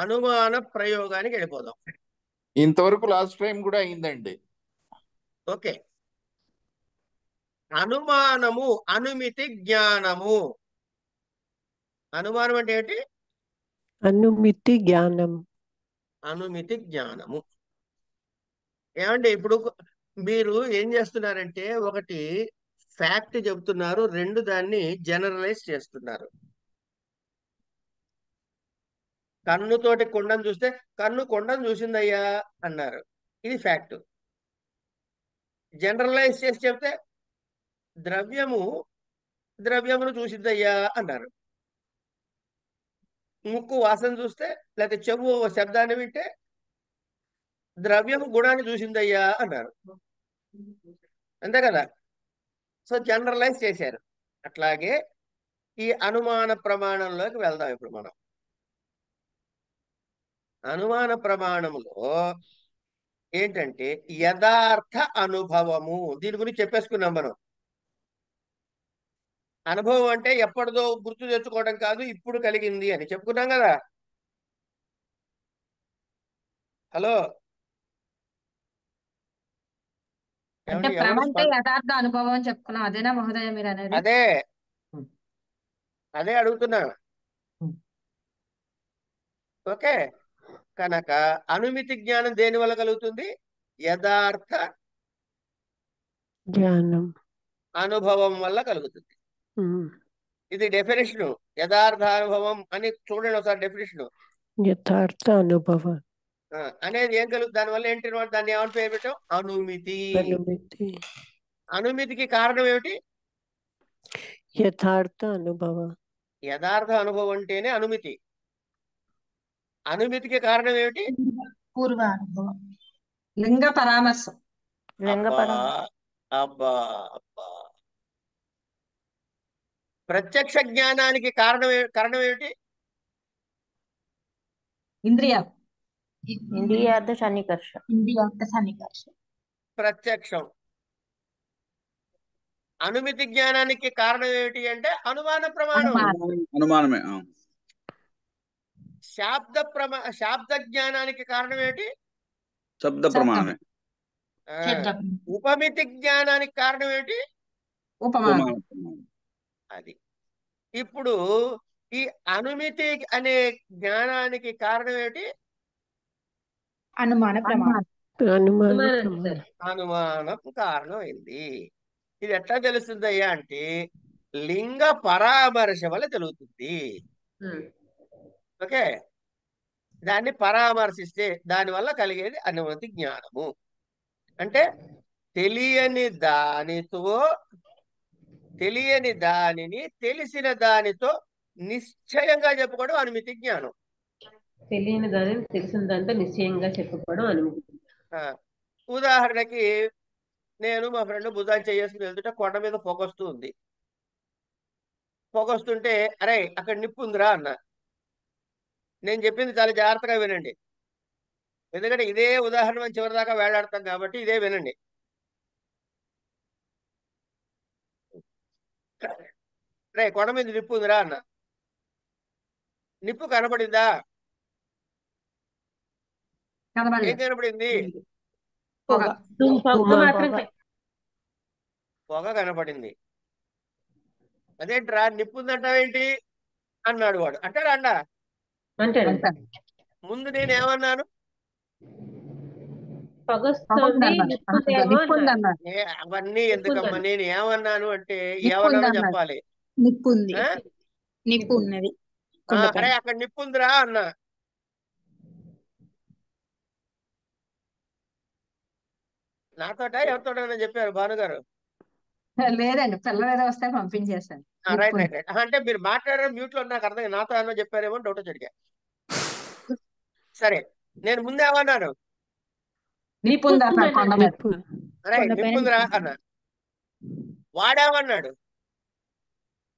అనుమాన ప్రయోగానికి వెళ్ళిపోదాం. ఇంతవరకు లాస్ట్ టైం కూడా అయిందండి. ఓకే. అనుమానము అనుమితి జ్ఞానము. అనుమానం అంటే ఏంటి? అనుమితి జ్ఞానం. అనుమితి జ్ఞానము. ఏమండి ఇప్పుడు మీరు ఏం చేస్తున్నారంటే, ఒకటి ఫ్యాక్ట్ చెబుతున్నారు, రెండు దాన్ని జనరలైజ్ చేస్తున్నారు. కన్నుతోటి కొండను చూస్తే కన్ను కొండను చూసిందయ్యా అన్నారు, ఇది ఫ్యాక్ట్. జనరలైజ్ చేసి చెప్తే ద్రవ్యమును చూసిందయ్యా అన్నారు. ముక్కు వాసన చూస్తే, లేకపోతే చెవు శబ్దాన్ని వింటే ద్రవ్యము గుణాన్ని చూసిందయ్యా అన్నారు. అంతే కదా. సో జనరలైజ్ చేశారు. అట్లాగే ఈ అనుమాన ప్రమాణంలోకి వెళ్దాం ఇప్పుడు మనం. అనుమాన ప్రమాణంలో ఏంటంటే యథార్థ అనుభవము. దీని గురించి చెప్పేసుకున్నాం మనం. అనుభవం అంటే ఎప్పటిదో గుర్తు తెచ్చుకోవడం కాదు, ఇప్పుడు కలిగింది అని చెప్పుకున్నాం కదా. హలో అంటే ఏమండి? ప్రమ ఎవరు అంటే యథార్థ అనుభవం అని చెప్పుకున్నాం. అదేనా మహోదయ మీరు అనేది? అదే అడుగుతున్నా. ఓకే. కనుక అనుమితి జ్ఞానం దేని వల్ల కలుగుతుంది? యథార్థ జ్ఞానం. అనుభవం వల్ల కలుగుతుంది. ఇది డెఫినేషన్. యథార్థ అనుభవం అని చూడండి ఒకసారి డెఫినేషన్. యథార్థ అనుభవం అనేది ఏం కలుగుతుంది? దానివల్ల ఏంటి? దాన్ని ఏమని పేరు పెట్టాం? అనుమితి. అనుమితి. అనుమితికి కారణం ఏమిటి? యథార్థ అనుభవం. యథార్థ అనుభవం అంటేనే అనుమితి. అనుమితికి కారణం ఏమిటి? పూర్వ అనుభవం. లింగ పరామర్శం. అబ్బా అబ్బా అబ్బా. ప్రత్యక్ష జ్ఞానానికి కారణం ఏమిటి? ఇంద్రియాలు. ఇంద్రియార్థ సన్నికర్ష. ఇంద్రియార్థ సన్నికర్ష. ప్రత్యక్షం. అనుమితి జ్ఞానానికి కారణం ఏమిటి అంటే అనుమాన ప్రమాణం. అనుమానమే. శాబ్ద జ్ఞానానికి కారణం ఏమిటి? శబ్ద ప్రమాణమే. ఉపమితి జ్ఞానానికి కారణం ఏమిటి? ఉపమానం. అది. ఇప్పుడు ఈ అనుమితి అనే జ్ఞానానికి కారణం ఏమిటి? అనుమాన ప్రమాణం. అనుమానం కారణం అయింది. ఇది ఎట్లా తెలుస్తుందయ్యా అంటే లింగ పరామర్శ వల్ల తెలుగుతుంది. ఓకే. దాన్ని పరామర్శిస్తే దానివల్ల కలిగేది అనుమతి జ్ఞానము. అంటే తెలియని దానితో తెలియని దానిని తెలిసిన దానితో నిశ్చయంగా చెప్పుకోవడం అనుమితి జ్ఞానం. తెలియని దానిని తెలిసిన దాంతో నిశ్చయంగా చెప్పుకోవడం అనుమతి. ఉదాహరణకి నేను మా ఫ్రెండ్ భుజాన్ని చేసుకుని వెళ్తుంటే కొండ మీద పొగొస్తూ ఉంది. పొగొస్తుంటే అరే అక్కడ నిప్పు ఉందిరా అన్న. నేను చెప్పింది చాలా జాగ్రత్తగా వినండి, ఎందుకంటే ఇదే ఉదాహరణ చివరి దాకా వేలాడతాం కాబట్టి ఇదే వినండి. రే కొండ మీద నిప్పు ఉందిరా అన్న. నిప్పు కనపడిందా? ఏం కనపడింది? పొగ. పొగ మాత్రం పొగ కనపడింది. అదేంట్రా నిప్పు ఉందంటావేంటి అన్నాడు వాడు. అంటాడా అండ? అంటాడు. ముందు నేనేమన్నాను? పొగొస్తుంది నిప్పుందేమో అన్నాడు. అవన్నీ ఎందుకమ్మా, నేను ఏమన్నాను అంటే నిప్పు ఏమన్నానో ఉందన్నాడు. చెప్పాలి. నిప్పు ఉంది, ఆ? నిప్పు ఉన్నది. అరే అక్కడ నిప్పు ఉందిరా అన్నా. నాతోట ఎవరితోటైనా చెప్పారు భానుగారు? లేదండి, పిల్లలు ఏదో వస్తే పంపించేశాను. Right right right. అంటే మీరు మాట్లాడారు మ్యూట్ లో, నాకు అర్థం కాదు. నాతో ఏమన్నా చెప్పారేమో డౌట్ వచ్చి అడిగా. సరే, నేను ముందే ఏమన్నాను? నిప్పు ఉంది అన్నాడు కొండ మీద. అరే నిప్పు ఉందిరా అన్నా. వాడేమన్నాడు?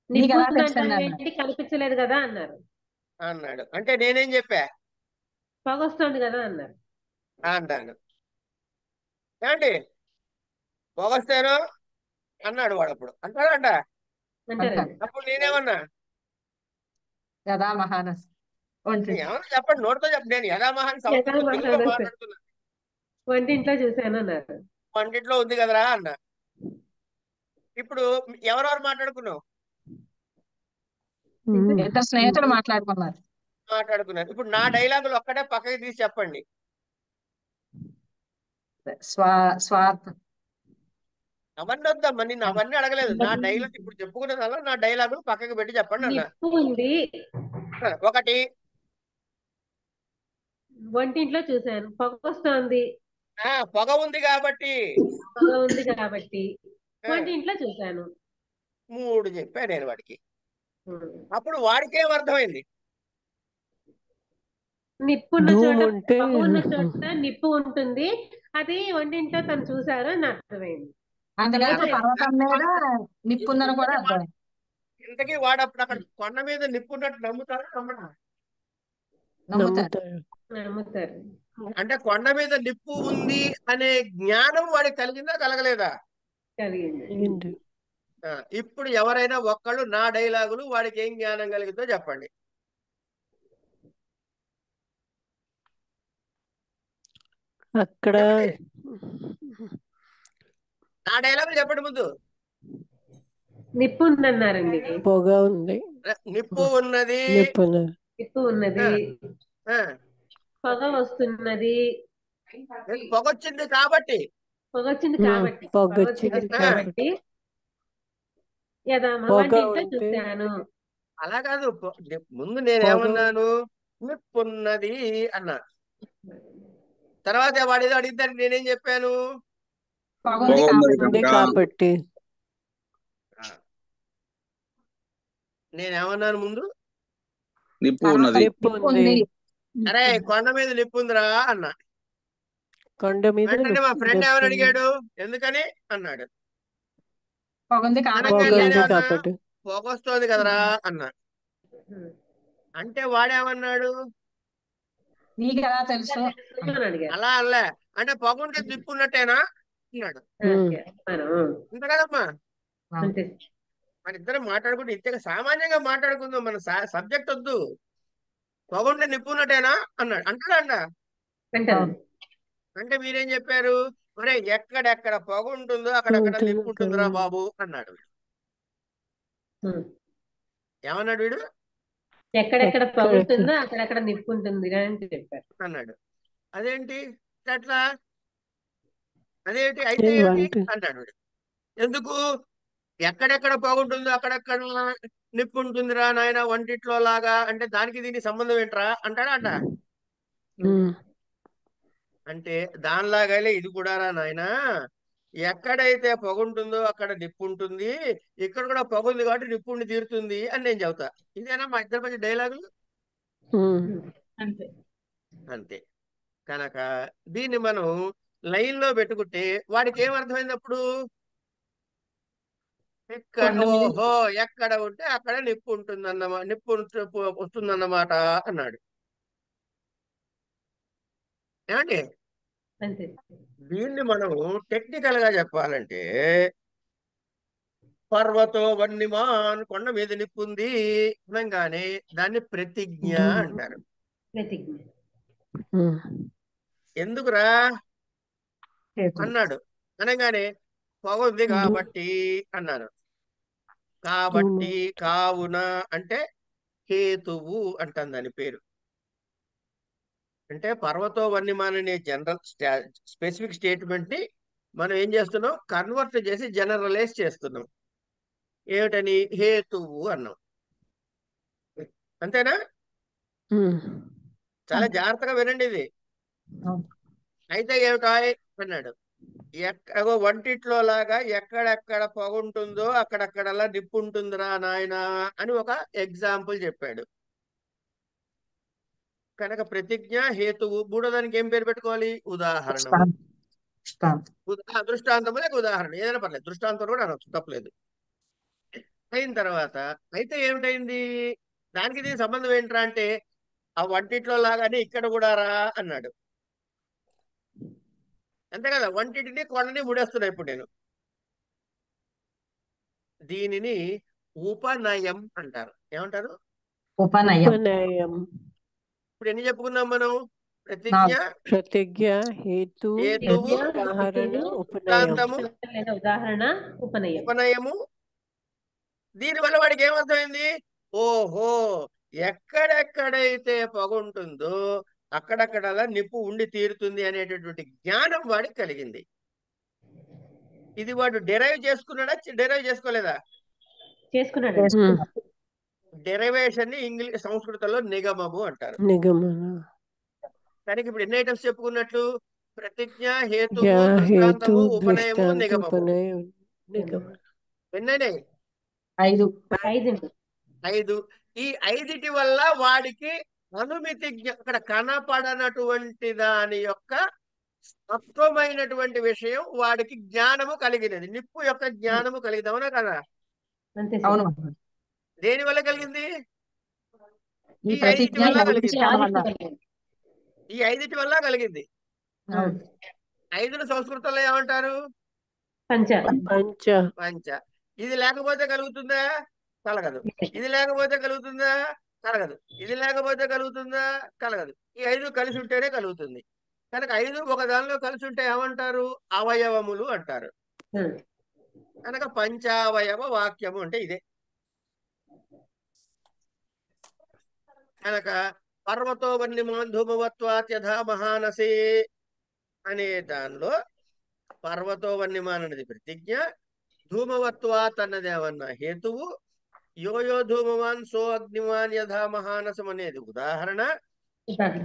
నీకు ఎలా నిప్పు తెలిసింది అన్నాడు. ఏంటి కనిపించలేదు కదా అన్నారు. అన్నాడు. అంటే నేనేం చెప్పా? పొగొస్తుంది కదా అన్నారు. అంటాను. ఏమండి పొగొస్తాను అన్నాడు వాడు. అప్పుడు అంటాడంట. అంటారండి. అప్పుడు నేనేమన్నా? యథా మహానస్ ఉంటుంది. ఏమన్నా చెప్పండి, నోటితో చెప్పండి. నేను యథామహాన్ సంస్కృతం తెలుగులో మాట్లాడుతున్నా. వంటింట్లో చూశాను అన్నారు. వంటింట్లో ఉంది కదరా అన్న. ఇప్పుడు ఎవరెవరు మాట్లాడుకున్నావు? ఇద్దరు స్నేహితులు మాట్లాడుకున్నారు. ఇప్పుడు నా డైలాగులు ఒక్కటే పక్కకి తీసి చెప్పండి. స్వార్థం. అవన్నీ వద్దమ్మా, నిన్ను అవన్నీ అడగలేదు. నా డైలాగ్ ఇప్పుడు చెప్పుకున్నదల్లా నా డైలాగులు పక్కకి పెట్టి చెప్పండి అన్న. ఉంది ఒకటి, వంటింట్లో చూశాను పొగొస్తోంది. పొగ ఉంది కాబట్టి. పొగ ఉంది కాబట్టి వంటింట్లో చూశాను. 3 చెప్పా నేను వాడికి. అప్పుడు వాడికేం అర్థమైంది? నిప్పున్న చోట పొగ ఉన్న చోట నిప్పు ఉంటుంది, అది వంటింట్లో తను చూశారు అని అర్థమైంది. అందుకైతే పర్వతం మీద నిప్పు ఉందని కూడా అర్థమైంది. ఇంతకీ వాడు అప్పుడు అక్కడ కొండ మీద నిప్పు ఉన్నట్టు నమ్ముతారా నమ్మడా? నమ్ముతారు. అంటే కొండ మీద నిప్పు ఉంది అనే జ్ఞానం వాడికి కలిగిందా కలగలేదా? కలిగింది. ఇప్పుడు ఎవరైనా ఒక్కళ్ళు నా డైలాగులు వాడికి ఏం జ్ఞానం కలిగిందో చెప్పండి. అక్కడ నా డైలాగులు చెప్పండి ముందు. నిప్పు ఉందన్నారండి. పొగ ఉంది. నిప్పు ఉన్నది. నిప్పు ఉన్నది. పొగ వస్తున్నది. పొగొచ్చింది కాబట్టి. పొగొచ్చింది కాబట్టి. పొగొచ్చింది కాబట్టి. వంటింట్లో చూశాను. అలా కాదు, ముందు నేనేమన్నాను? నిప్పున్నది అన్నా. తర్వాత వాడేదో అడిగితే నేనేం చెప్పాను? కాబట్టి. నేనేమన్నాను ముందు? నిప్పు ఉన్నది. అరే కొండ మీద నిప్పు ఉందిరా అన్నా. కొండ మీద వెంటనే మా ఫ్రెండ్ ఏమని అడిగాడు? ఎందుకని అన్నాడు. పొగొస్తోంది కదరా అన్నా. అంటే వాడేమన్నాడు? నీకు ఎలా తెలుసు? అలా అల్లే. అంటే పొగ ఉంటే నిప్పు ఉన్నట్టేనా అన్నాడు. అంతే కదమ్మా. మన ఇద్దరం మాట్లాడుకుంటే ఇంతగా సామాన్యంగా మాట్లాడుకుందాం, మన సబ్జెక్ట్ వద్దు. పొగ ఉంటే నిప్పు ఉన్నట్టేనా అన్నాడు. అంటాడా? అంటే మీరేం చెప్పారు? ఒరే ఎక్కడెక్కడ పొగ ఉంటుందో అక్కడక్కడ నిప్పు ఉంటుందిరా బాబు అన్నాడు. ఏమన్నాడు వీడు? ఎక్కడెక్కడ పొగ ఉంటుందో అక్కడక్కడ నిప్పు ఉంటుంది అని చెప్పారు అన్నాడు. అదేంటి అట్లా? అదేంటి అయితే ఏంటి అన్నాడు వీడు. ఎందుకు? ఎక్కడెక్కడ పొగ ఉంటుందో అక్కడెక్కడ నిప్పు ఉంటుందిరా నాయన వంటిట్లో లాగా. అంటే దానికి దీనికి సంబంధం ఏంట్రా అంటాడా అంట. అంటే దానిలాగాలే ఇది కూడా రా నాయన. ఎక్కడైతే పొగ ఉంటుందో అక్కడ నిప్పు ఉంటుంది, ఇక్కడ కూడా పొగ ఉంది కాబట్టి నిప్పు ఉండి తీరుతుంది అని నేను చెబుతా. ఇదేనా మా ఇద్దరి మధ్య డైలాగులు? అంతే. అంతే. కనుక దీన్ని మనం లైన్ లో పెట్టుకుంటే వాడికి ఏం అర్థమైంది అప్పుడు? ఇక్కడ కొండ మీద ఓహో ఎక్కడ ఉంటే అక్కడ నిప్పు నిప్పు వస్తుందన్నమాట అన్నాడు. ఏమండి? అంతే. దీన్ని మనం టెక్నికల్ గా చెప్పాలంటే పర్వతో వన్నిమాన్, కొండ మీద నిప్పు ఉంది అనగానే దాన్ని ప్రతిజ్ఞ అంటారు. ప్రతిజ్ఞ. ఎందుకురా అన్నాడు అనగానే పొగ ఉంది కాబట్టి అన్నాను. కాబట్టి కావున అంటే హేతువు అంటాం దాని పేరు. అంటే పర్వతో వన్యమాన్ అనే జనరల్ స్పెసిఫిక్ స్టేట్మెంట్ ని మనం ఏం చేస్తున్నాం? కన్వర్ట్ చేసి జనరలైజ్ చేస్తున్నాం. ఏమిటని? హేతువు అన్నాం. అంతేనా? చాలా జాగ్రత్తగా వినండి ఇది. అయితే ఏమిటాయ్ అన్నాడు. ఎక్కడో వంటిట్లో లాగా ఎక్కడెక్కడ పొగ ఉంటుందో అక్కడక్కడలా నిప్పు ఉంటుందిరా నాయనా అని ఒక ఎగ్జాంపుల్ చెప్పాడు. కనుక ప్రతిజ్ఞ, హేతువు, మూడోదానికి ఏం పేరు పెట్టుకోవాలి? ఉదాహరణము. దృష్టాంతము లేక ఉదాహరణ ఏదైనా పర్లేదు, దృష్టాంతం కూడా అనొచ్చు, తప్పలేదు. అయిన తర్వాత అయితే ఏమిటైంది? దానికి దీనికి సంబంధం ఏంట్రా అంటే ఆ వంటిట్లో లాగానే ఇక్కడ కూడా రా అన్నాడు. అంతే కదా? వంటింటిని కొండని ముడేస్తున్నా ఇప్పుడు నేను. దీనిని ఉపనయం అంటారు. ఏమంటారు? ఉపనయం. ఇప్పుడు ఎన్ని చెప్పుకున్నాం మనం? ప్రతిజ్ఞ, ప్రతిజ్ఞ, హేతువు, హేతువు, ఉదాహరణ, ఉపనయం. దృష్టాంతము, ఉదాహరణ, ఉపనయం. ఉపనయము. దీనివల్ల వాడికి ఏమర్థమైంది? ఓహో ఎక్కడెక్కడైతే పొగ ఉంటుందో అక్కడక్కడలా నిప్పు ఉండి తీరుతుంది అనేటటువంటి జ్ఞానం వాడికి కలిగింది. ఇది వాడు డెరైవ్ చేసుకున్నాడా? డెరైవ్ చేసుకోలేదా? చేసుకున్నాడు. డెరైవేషన్ ని ఇంగ్లీష్ సంస్కృతంలో నిగమము అంటారు. దానికి ఇప్పుడు ఎన్ని ఐటమ్స్ చెప్పుకున్నట్లు? ప్రతిజ్ఞ, హేతువు, దృష్టాంతము, ఉపనయము, నిగమము. ఎన్నైనాయి? 5. 5. ఈ 5 వల్ల వాడికి అనుమితి అక్కడ కనపడనటువంటి దాని యొక్క తత్వమైనటువంటి విషయం వాడికి జ్ఞానము కలిగినది. నిప్పు యొక్క జ్ఞానము కలిగింది. అవునా కదా? అవును. దేని వల్ల కలిగింది? ఈ ఈ ప్రతిజ్ఞ 5 వల్ల కలిగింది. ఈ 5 వల్ల కలిగింది. 5ను సంస్కృతంలో ఏమంటారు? పంచ. పంచ. ఇది లేకపోతే కలుగుతుందా? కలగదు. ఇది లేకపోతే కలుగుతుందా? కలగదు. ఇది లేకపోతే కలుగుతుందా? కలగదు. ఈ 5 కలిసి ఉంటేనే కలుగుతుంది. కనుక 5 ఒక దానిలో కలిసి ఉంటే ఏమంటారు? అవయవములు అంటారు. కనుక పంచావయవ వాక్యము అంటే ఇదే. కనుక పర్వతో వన్యమాన్ ధూమవత్వాత్ యథా మహానసే అనే దానిలో పర్వతో వన్యమాన్ అనేది ప్రతిజ్ఞ, ధూమవత్వాత్ అన్నది ఏమన్నా హేతువు, యోయో ధూమవాన్ సో అగ్నివాన్ యథా మహానసం అనేది ఉదాహరణ,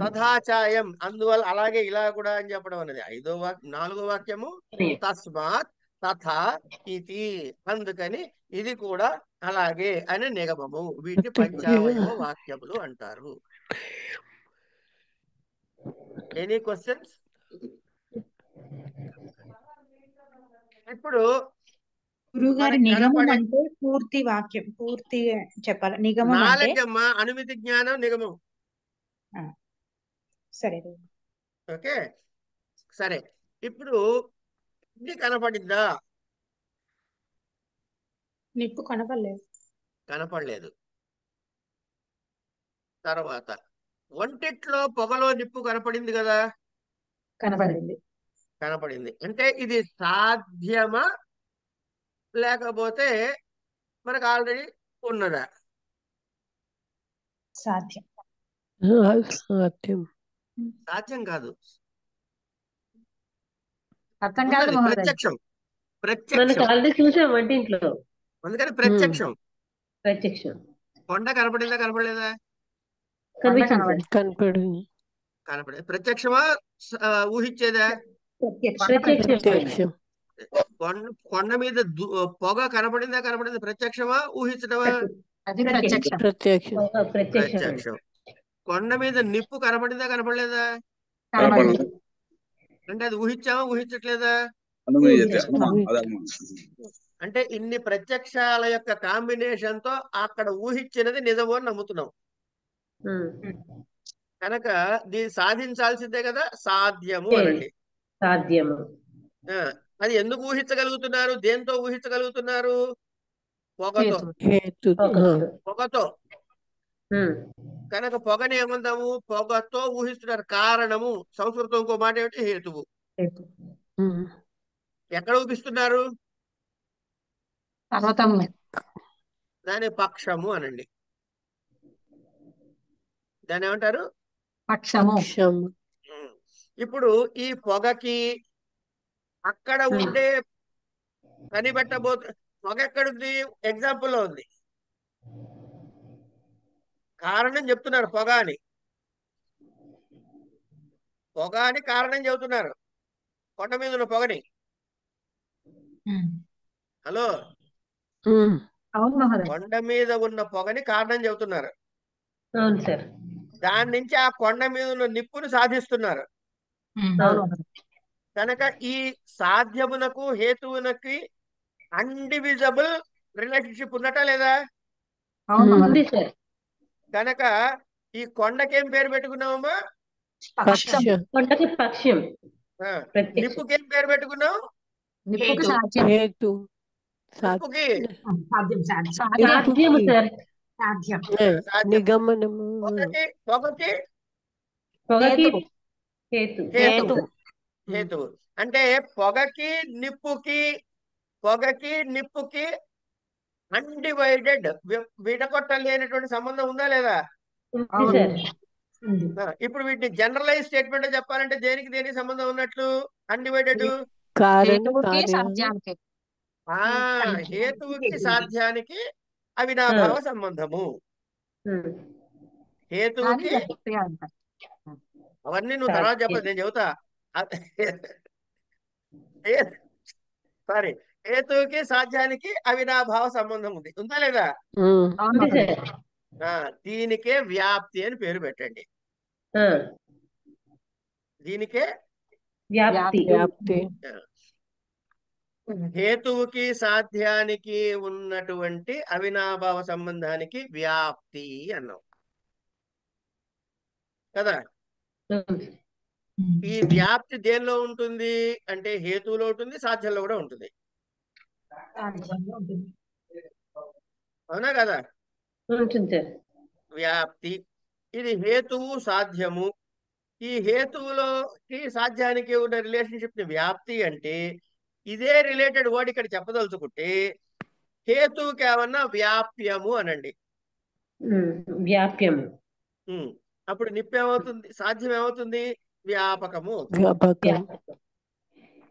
తథాచాయం అందువల్ల అలాగే ఇలా కూడా అని చెప్పడం అనేది 4వ వాక్యము, తస్మాత్ తథా ఇతి అందుకని ఇది కూడా అలాగే అని నిగమము. వీటిని పంచావయవ వాక్యములు అంటారు. Any questions? ఇప్పుడు గురువుగారి నిగమం అంటే పూర్తి వాక్యం, పూర్తి చెప్పాలి. నిగమం అంటే నాలెడ్జ్ అమ్మా, అనుమితి జ్ఞానం నిగమం. సరే. ఓకే, సరే. ఇప్పుడు ఇది కనపడిందా? నిప్పు కనపడలేదు. కనపడలేదు. తర్వాత వంటిట్లో పొగలో నిప్పు కనపడింది కదా? కనపడింది. అంటే ఇది సాధ్యమా లేకపోతే మనకు ఆల్రెడీ ఉన్నదా? సాధ్యం. సాధ్యం కాదు, అర్థం కాదు. ప్రత్యక్షం. మనకు ఆల్రెడీ చూసాం వంటింట్లో. అందుకని ప్రత్యక్షం. కొండ కనపడిందా? కనపడలేదా? కనపడింది. కనపడేది. ప్రత్యక్షమా ఊహించేదా? ప్రత్యక్షం. కొండ మీద పొగ కనపడిందా ప్రత్యక్షమా ఊహించడమా? అది ప్రత్యక్షం. ప్రత్యక్షం. ప్రత్యక్షం. కొండ మీద నిప్పు కనపడలేదా? కనపడలేదు. అంటే అది ఊహించామా ఊహించట్లేదా? అంటే ఇన్ని ప్రత్యక్షాల యొక్క కాంబినేషన్ తో అక్కడ ఊహించినది నిజము అని నమ్ముతున్నాం కనుక దీన్ని సాధించాల్సిందే కదా, సాధ్యము అనండి. సాధ్యము. అది ఎందుకు ఊహించగలుగుతున్నారు? దేంతో ఊహించగలుగుతున్నారు? పొగతో. పొగతో. కనుక పొగని ఏమందాము? పొగతో ఊహిస్తున్నారు. కారణము సంస్కృతం ఇంకో మాట ఏమిటి? హేతువు. ఎక్కడ ఊపిస్తున్నారు? పర్వతం. దాని పక్షము అనండి. దాని ఏమంటారు? పక్షము. ఇప్పుడు ఈ పొగకి అక్కడ ఉండే పొగ ఎక్కడుంది? ఎగ్జాంపుల్ లో ఉంది. కారణం చెప్తున్నారు పొగ అని. పొగ అని కారణం చెబుతున్నారు. కొండ మీద ఉన్న పొగని. హలో, కొండ మీద ఉన్న పొగని కారణం చెబుతున్నారు. అవును సార్. దాని నుంచి ఆ కొండ మీద ఉన్న నిప్పును సాధిస్తున్నారు. కనుక ఈ సాధ్యమునకు హేతువునకి అన్డివిజబుల్ రిలేషన్షిప్ ఉన్నట్టా లేదా? ఉంది సార్. కనుక ఈ కొండకేం పేరు పెట్టుకున్నామమ్మా? కొండకి పక్షం. నిప్పుకేం పేరు పెట్టుకున్నాం? నిప్పుకి హేతు. నిప్పుకి సాధ్యము సార్. నిగమనము. పొగకి హేతువు. అంటే పొగకి నిప్పుకి అన్డివైడెడ్ విడగొట్టలేనటువంటి సంబంధం ఉందా లేదా? ఇప్పుడు వీటిని జనరలైజ్ స్టేట్మెంట్ చెప్పాలంటే దేనికి సంబంధం ఉన్నట్లు? అన్డివైడెడ్ హేతువుకి సాధ్యానికి అవినాభావ సంబంధము. హేతువుకి అవన్నీ నువ్వు తర్వాత చెప్పదు, నేను చెబుతా. సారీ, హేతువుకి సాధ్యానికి అవినాభావ సంబంధం ఉందా లేదా? దీనికే వ్యాప్తి అని పేరు పెట్టండి. దీనికే వ్యాప్తి. హేతువుకి సాధ్యానికి ఉన్నటువంటి అవినాభావ సంబంధానికి వ్యాప్తి అన్నాం కదా. ఈ వ్యాప్తి దేనిలో ఉంటుంది అంటే హేతువులో ఉంటుంది, సాధ్యంలో కూడా ఉంటుంది. అవునా కదా? వ్యాప్తి ఇది హేతువు సాధ్యము. ఈ హేతువులోకి సాధ్యానికి ఉన్న రిలేషన్షిప్ ని వ్యాప్తి అంటే ఇదే రిలేటెడ్ వర్డ్ ఇక్కడ చెప్పదలుచుకుంటే హేతువుకి ఏమన్నా వ్యాప్యము అనండి. వ్యాప్యము. అప్పుడు నిప్పు ఏమవుతుంది? సాధ్యం ఏమవుతుంది? వ్యాపకము.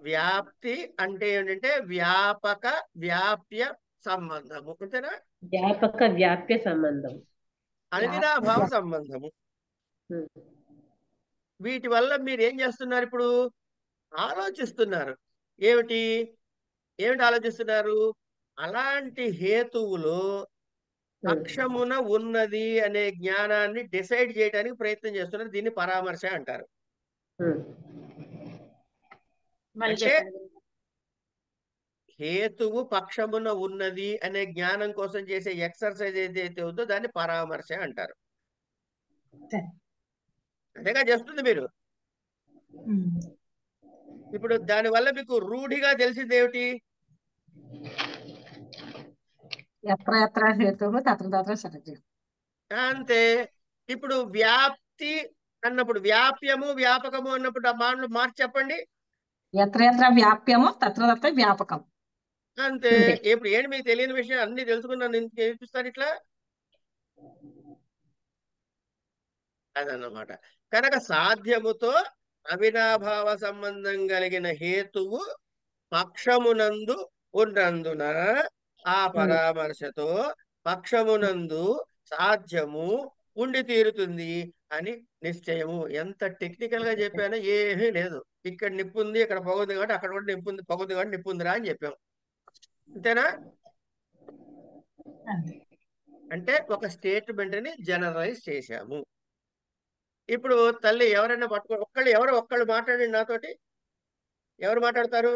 వ్యాప్తి అంటే ఏంటంటే వ్యాపక వ్యాప్య సంబంధము, అంతేనా? వ్యాపక వ్యాప్య సంబంధం, అవినాభావ సంబంధము. వీటి వల్ల మీరు ఏం చేస్తున్నారు? ఇప్పుడు ఆలోచిస్తున్నారు. ఏమిటి ఆలోచిస్తున్నారు? అలాంటి హేతువులో పక్షమున ఉన్నది అనే జ్ఞానాన్ని డిసైడ్ చేయడానికి ప్రయత్నం చేస్తున్నారు. దీన్ని పరామర్శ అంటారు. అంటే హేతువు పక్షమున ఉన్నది అనే జ్ఞానం కోసం చేసే ఎక్సర్సైజ్ ఏదైతే ఉందో దాన్ని పరామర్శ అంటారు. అంతేగా చేస్తుంది మీరు. ఇప్పుడు దానివల్ల మీకు రూఢిగా తెలిసింది ఏమిటి? అంతే. ఇప్పుడు వ్యాప్తి అన్నప్పుడు వ్యాప్యము వ్యాపకము అన్నప్పుడు ఆ మాటలు మార్చి చెప్పండి. ఎత్ర ఎత్ర వ్యాప్యము తత్ర తత్ర వ్యాపకం. అంతే. ఇప్పుడు ఏంటి మీకు తెలియని విషయం అన్ని తెలుసుకున్నాను, నేను నేర్పిస్తాను ఇట్లా అదన్నమాట. కనుక సాధ్యముతో అవినాభావ సంబంధం కలిగిన హేతువు పక్షమునందు ఉన్నందున ఆ పరామర్శతో పక్షమునందు సాధ్యము ఉండి తీరుతుంది. అని నిశ్చయము. ఎంత టెక్నికల్ గా చెప్పానో ఏమీ లేదు. ఇక్కడ నిప్పు ఉంది, ఇక్కడ పొగ ఉంది కాబట్టి అక్కడ కూడా నిప్పు ఉంది, పొగ ఉంది కాబట్టి నిప్పు ఉందిరా అని చెప్పాం. అంతేనా? అంటే ఒక స్టేట్మెంట్ ని జనరలైజ్ చేశాము. ఇప్పుడు తల్లి ఎవరైనా పట్టుకో, ఒక్కళ్ళు మాట్లాడండి నాతోటి. ఎవరు మాట్లాడతారు?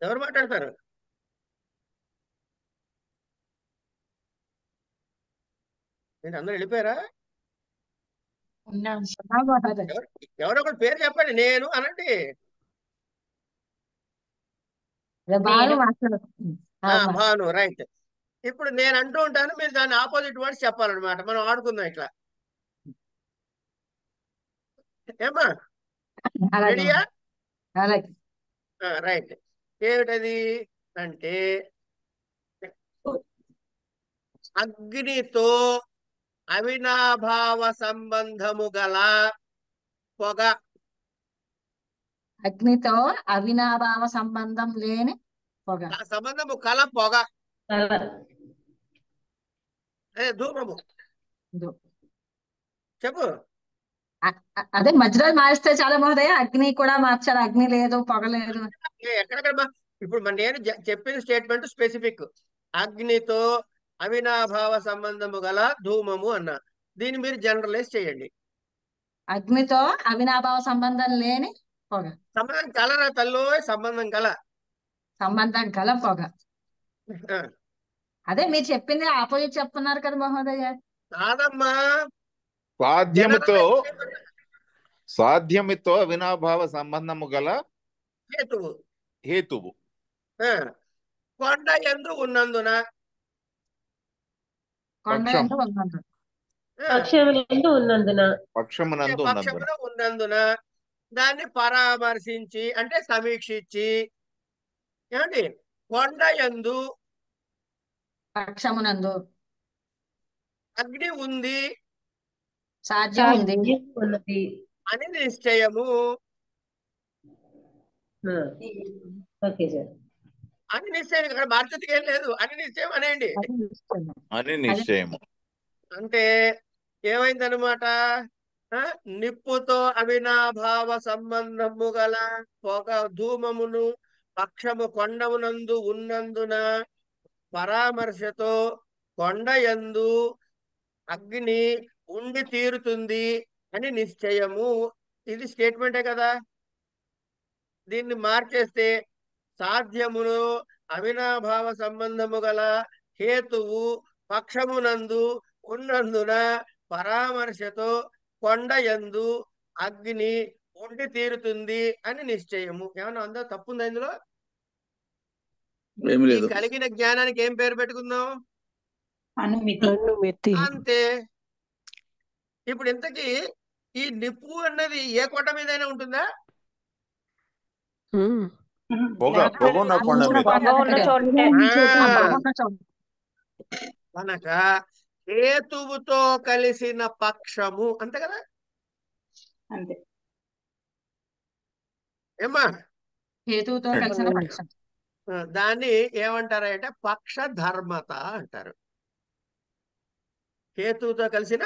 ఎవరు మాట్లాడతారు? నేను అందరూ వెళ్ళిపోయారా? ఎవరో ఒకటి పేరు చెప్పండి, నేను అనండి. భాను, రైట్. ఇప్పుడు నేను అంటూ ఉంటాను, మీరు దాని ఆపోజిట్ వర్డ్స్ చెప్పాలన్నమాట. మనం ఆడుకుందాం ఇట్లా. ఏమా రెడీయా? రైట్. ఏమిటది అంటే అగ్నితో అవినాభావ సంబంధము గల పొగ. అగ్నితో అవినాభావ సంబంధం లేని పొగ. సంబంధము కల పొగ. ధూమము. చెప్పు. అదే మధ్యలో మారిస్తే చాలా మహోదయ. అగ్ని కూడా మార్చాలి. అగ్ని లేదు, పొగ లేదు. ఎక్కడెక్కడ ఇప్పుడు నేను చెప్పిన స్టేట్మెంట్ స్పెసిఫిక్. అగ్నితో అవినాభావ సంబంధము గల ధూమము అన్నా. దీన్ని మీరు జనరలైజ్ చేయండి. అగ్నితో అవినాభావ సంబంధం లేని పొగ. సంబంధం కలరా తల్లో? సంబంధం కల పొగ. అదే మీరు చెప్పింది ఆపోజిట్ చెప్తున్నారు కదా మహోదయ. కాదమ్మా, సాధ్యమితో అవినాభావ సంబంధము గల హేతువు. కొండ యందు ఉన్నందున. పక్షమునందు ఉన్నందున దాన్ని పరామర్శించి అంటే సమీక్షించి. ఏమండి? కొండ యందు పక్షమునందు అగ్ని ఉంది, సాధ్యం ఉంది అని నిశ్చయము. అని నిశ్చయం. ఇక్కడ మార్కెట్కి ఏం లేదు. అని నిశ్చయం అనేయండి. అని నిశ్చయము అంటే ఏమైందనమాట? నిప్పుతో అవినాభావ సంబంధము గల పొగ ధూమమును పక్షము కొండమునందు ఉన్నందున పరామర్శతో కొండయందు అగ్ని ఉండి తీరుతుంది అని నిశ్చయము. ఇది స్టేట్మెంటే కదా. దీన్ని మార్చేస్తే సాధ్యమును అవినాభావ సంబంధము గల హేతువు పక్షమునందు ఉన్నందున పరామర్శతో కొండయందు అగ్ని ఉండి తీరుతుంది అని నిశ్చయము. ఏమన్నా అందరూ తప్పుందా ఇందులో? ఈ కలిగిన జ్ఞానానికి ఏం పేరు పెట్టుకుందాం? అనుమితి. అంతే. ఇప్పుడు ఇంతకీ ఈ నిప్పు అన్నది ఏ కొండ మీదైనా ఉంటుందా? కనుక హేతువుతో కలిసిన పక్షము. అంతే కదా? అంతే. ఏమ్మా? హేతువుతో కలిసిన పక్షం. దాన్ని ఏమంటారంటే పక్ష ధర్మత అంటారు. హేతువుతో కలిసిన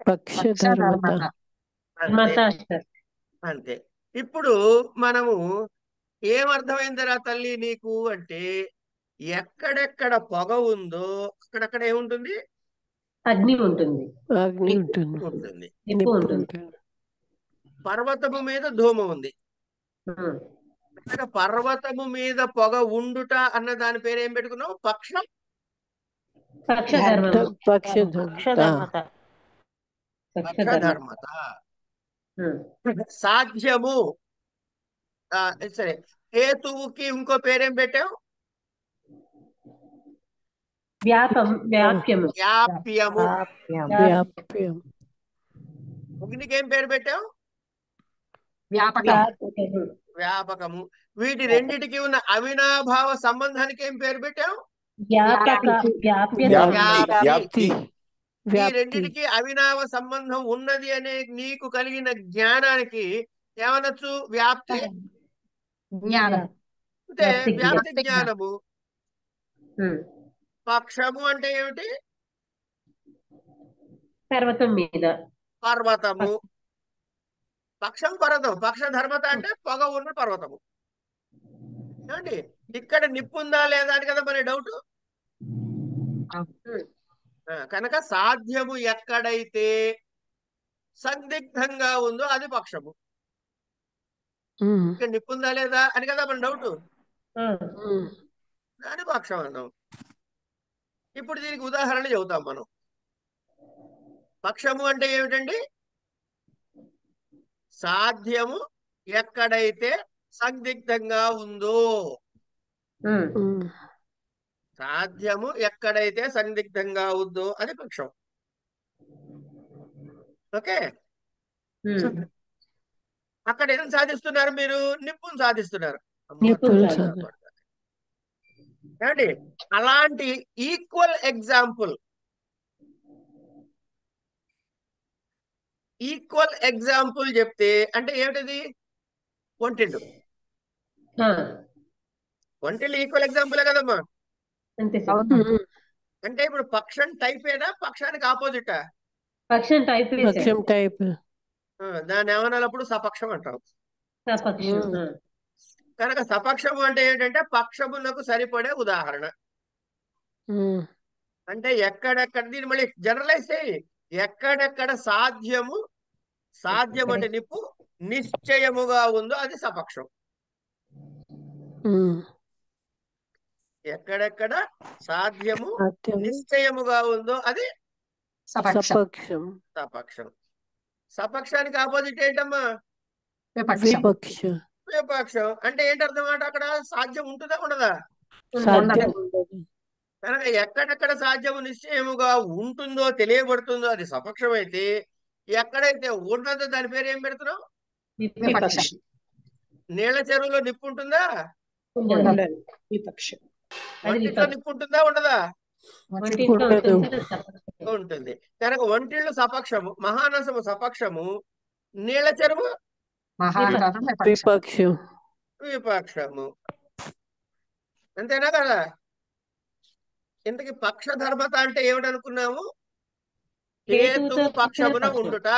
పక్ష ధర్మత. అంతే. ఇప్పుడు మనము ఏమర్థమైందిరా తల్లి నీకు అంటే, ఎక్కడెక్కడ పొగ ఉందో అక్కడక్కడ ఏముంటుంది? అగ్ని ఉంటుంది. అగ్ని ఉంటుంది. నిప్పు ఉంటుంది. పర్వతము మీద ధూమం ఉంది. పర్వతము మీద పొగ ఉండుట అన్న దాని పేరు ఏం పెట్టుకున్నావు? పక్షధర్మత. సాధ్యము. సరే, హేతువుకి ఇంకో పేరేం పెట్టావు? వ్యాప్యము. అగ్నికి ఏం పేరు పెట్టావు? వ్యాపకము. వీటి రెండిటికి ఉన్న అవినాభావ సంబంధానికి ఏం పేరు పెట్టావు? వ్యాప్తి. ఈ రెండిటికి అవినాభ సంబంధం ఉన్నది అనే నీకు కలిగిన జ్ఞానానికి ఏమనొచ్చు? వ్యాప్తి. జ్ఞానం. అంటే వ్యాప్తి జ్ఞానము. పక్షము అంటే ఏమిటి? పర్వతం మీద. పర్వతము. పక్షం పర్వతం. పక్ష ధర్మత అంటే పొగ ఉన్న పర్వతము. ఏమండి ఇక్కడ నిప్పు ఉందా లేదా అని కదా మరి డౌట్. కనుక సాధ్యము ఎక్కడైతే సందిగ్ధంగా ఉందో అది పక్షము. ఇక్కడ నిప్పు ఉందా లేదా అని కదా మన డౌట్. దాని పక్షం అన్నాం. ఇప్పుడు దీనికి ఉదాహరణ చెబుతాం మనం. పక్షము అంటే ఏమిటండి? సాధ్యము ఎక్కడైతే సందిగ్ధంగా ఉందో. సాధ్యము ఎక్కడైతే సందిగ్ధంగా ఉందో అది పక్షం. ఓకే. అక్కడ ఏం సాధిస్తున్నారు మీరు? నిప్పును సాధిస్తున్నారు. ఏమండి అలాంటి ఈక్వల్ ఎగ్జాంపుల్ చెప్తే అంటే ఏమిటది? వంటిల్లు. వంటిల్లు ఈక్వల్ ఎగ్జాంపులే కదమ్మా. అంటే ఇప్పుడు పక్షం టైప్ ఏనా, పక్షానికి ఆపోజిటా? పక్షం టైప్. దాన్ని ఏమన్నప్పుడు సపక్షం అంటాం. కనుక సపక్షము అంటే ఏంటంటే పక్షమునకు సరిపడే ఉదాహరణ. అంటే ఎక్కడెక్కడ దీన్ని మళ్ళీ జనరలైజ్ చేయి. ఎక్కడెక్కడ సాధ్యం అంటే నిప్పు నిశ్చయముగా ఉందో అది సపక్షం. ఎక్కడెక్కడ సాధ్యము నిశ్చయముగా ఉందో అది సపక్షం. సపక్షానికి ఆపోజిట్ ఏంటమ్మా? విపక్షం. అంటే ఏంటి అర్థం మాట? అక్కడ సాధ్యం ఉంటుందా ఉండదా? కనుక ఎక్కడెక్కడ సాధ్యము నిశ్చయముగా ఉంటుందో తెలియబడుతుందో అది సపక్షం అయితే, ఎక్కడైతే ఉండదో దాని పేరు ఏం పెడుతున్నావు? నీళ్ల చెరువులో నిప్పు ఉంటుందా? వంటిట్లో నిప్పు ఉంటుందా ఉండదా? ఉంటుంది. కనుక వంటిళ్ళు సపక్షము, మహానసము సపక్షము, నీళ్ల చెరువు విపక్షము. అంతేనా కదా? ఇంతకి పక్ష ధర్మత అంటే ఏమిటనుకున్నాము? హేతువు పక్షమున ఉండుట.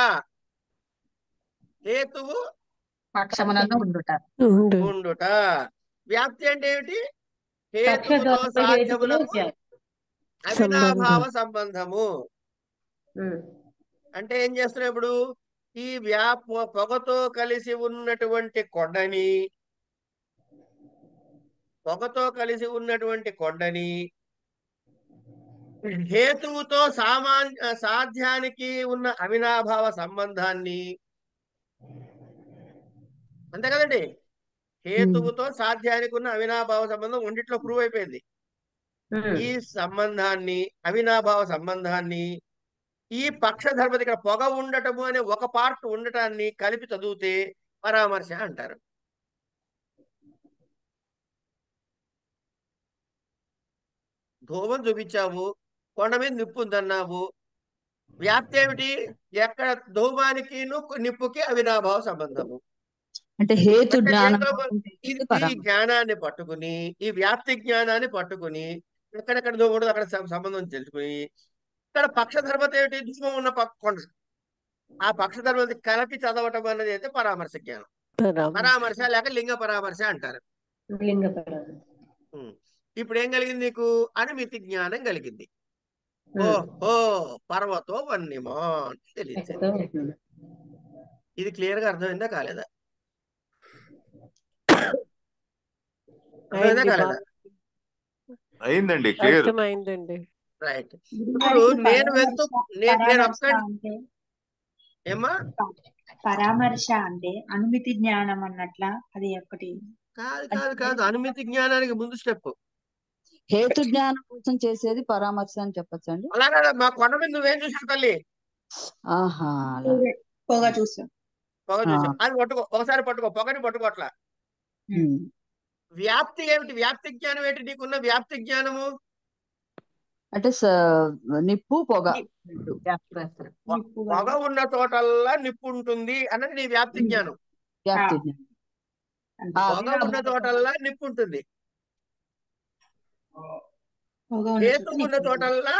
హేతువు ఉండుట. వ్యాప్తి అంటే ఏమిటి? హేతువుతో సాధ్యములకు అవినాభావ సంబంధము. అంటే ఏం చేస్తున్నాం ఇప్పుడు? ఈ పొగతో కలిసి ఉన్నటువంటి కొండని హేతువుతో సాధ్యానికి ఉన్న అవినాభావ సంబంధాన్ని, అంతే కదండి? హేతువుతో సాధ్యానికి ఉన్న అవినాభావ సంబంధం రెండిట్లో ప్రూవ్ అయిపోయింది. ఈ సంబంధాన్ని, అవినాభావ సంబంధాన్ని ఈ పక్ష ధర్మత, ఇక్కడ పొగ ఉండటము అనే ఒక పార్ట్ ఉండటాన్ని కలిపి చదివితే పరామర్శ అంటారు. ధూమం చూపించావు, కొండ మీద నిప్పు ఉందన్నావు. వ్యాప్తి ఏమిటి? ఎక్కడ ధూమానికి నిప్పుకి అవినాభావ సంబంధము. అంటే హేతు ఈ జ్ఞానాన్ని పట్టుకుని, ఈ వ్యాప్తి జ్ఞానాన్ని పట్టుకుని ఎక్కడెక్కడ ధూముడు అక్కడ సంబంధం తెలుసుకుని, ఇక్కడ పక్ష ధర్మత ఏమిటి? ధూమం ఉన్న కొండ, ఆ పక్ష ధర్మత కలిపి చదవటం అన్నది అయితే పరామర్శ జ్ఞానం. పరామర్శ లేక లింగ పరామర్శ అంటారు. ఇప్పుడు ఏం కలిగింది నీకు? అనుమితి జ్ఞానం కలిగింది. ఓహో పర్వతో వన్యమా తెలియదు. ఇది క్లియర్ గా అర్థమైందా కాలేదా? అర్థమైందా కాలేదా? అయిందండి, క్లియర్. రైట్. ఇప్పుడు నేను వెళ్తూ నేను ఒక్క ఏమా పరామర్శ అంటే అనుమితి జ్ఞానం అన్నట్ల అది ఒకటి కాదు. అనుమితి జ్ఞానానికి ముందు స్టెప్ హేతు జ్ఞానం కోసం చేసేది పరామర్శ అని చెప్పచ్చు అండి. అలాగే మా కొండ మీద నువ్వేం చూసావు తల్లి? పొగ చూసాం. అది పట్టుకో, ఒకసారి పట్టుకో, పొగని పట్టుకోట్లా. వ్యాప్తి ఏమిటి? వ్యాప్తి జ్ఞానం ఏంటి? నీకున్న వ్యాప్తి జ్ఞానము అంటే నిప్పు పొగ. పొగ ఉన్న చోటల్లా నిప్పు ఉంటుంది అన్నది నీ వ్యాప్తి జ్ఞానం. పొగ ఉన్న చోటల్లా నిప్పు ఉంటుంది. పొగ ఉన్న హేతు చోట ఉన్న నిప్పు ఉంటుంది. చోటల్లా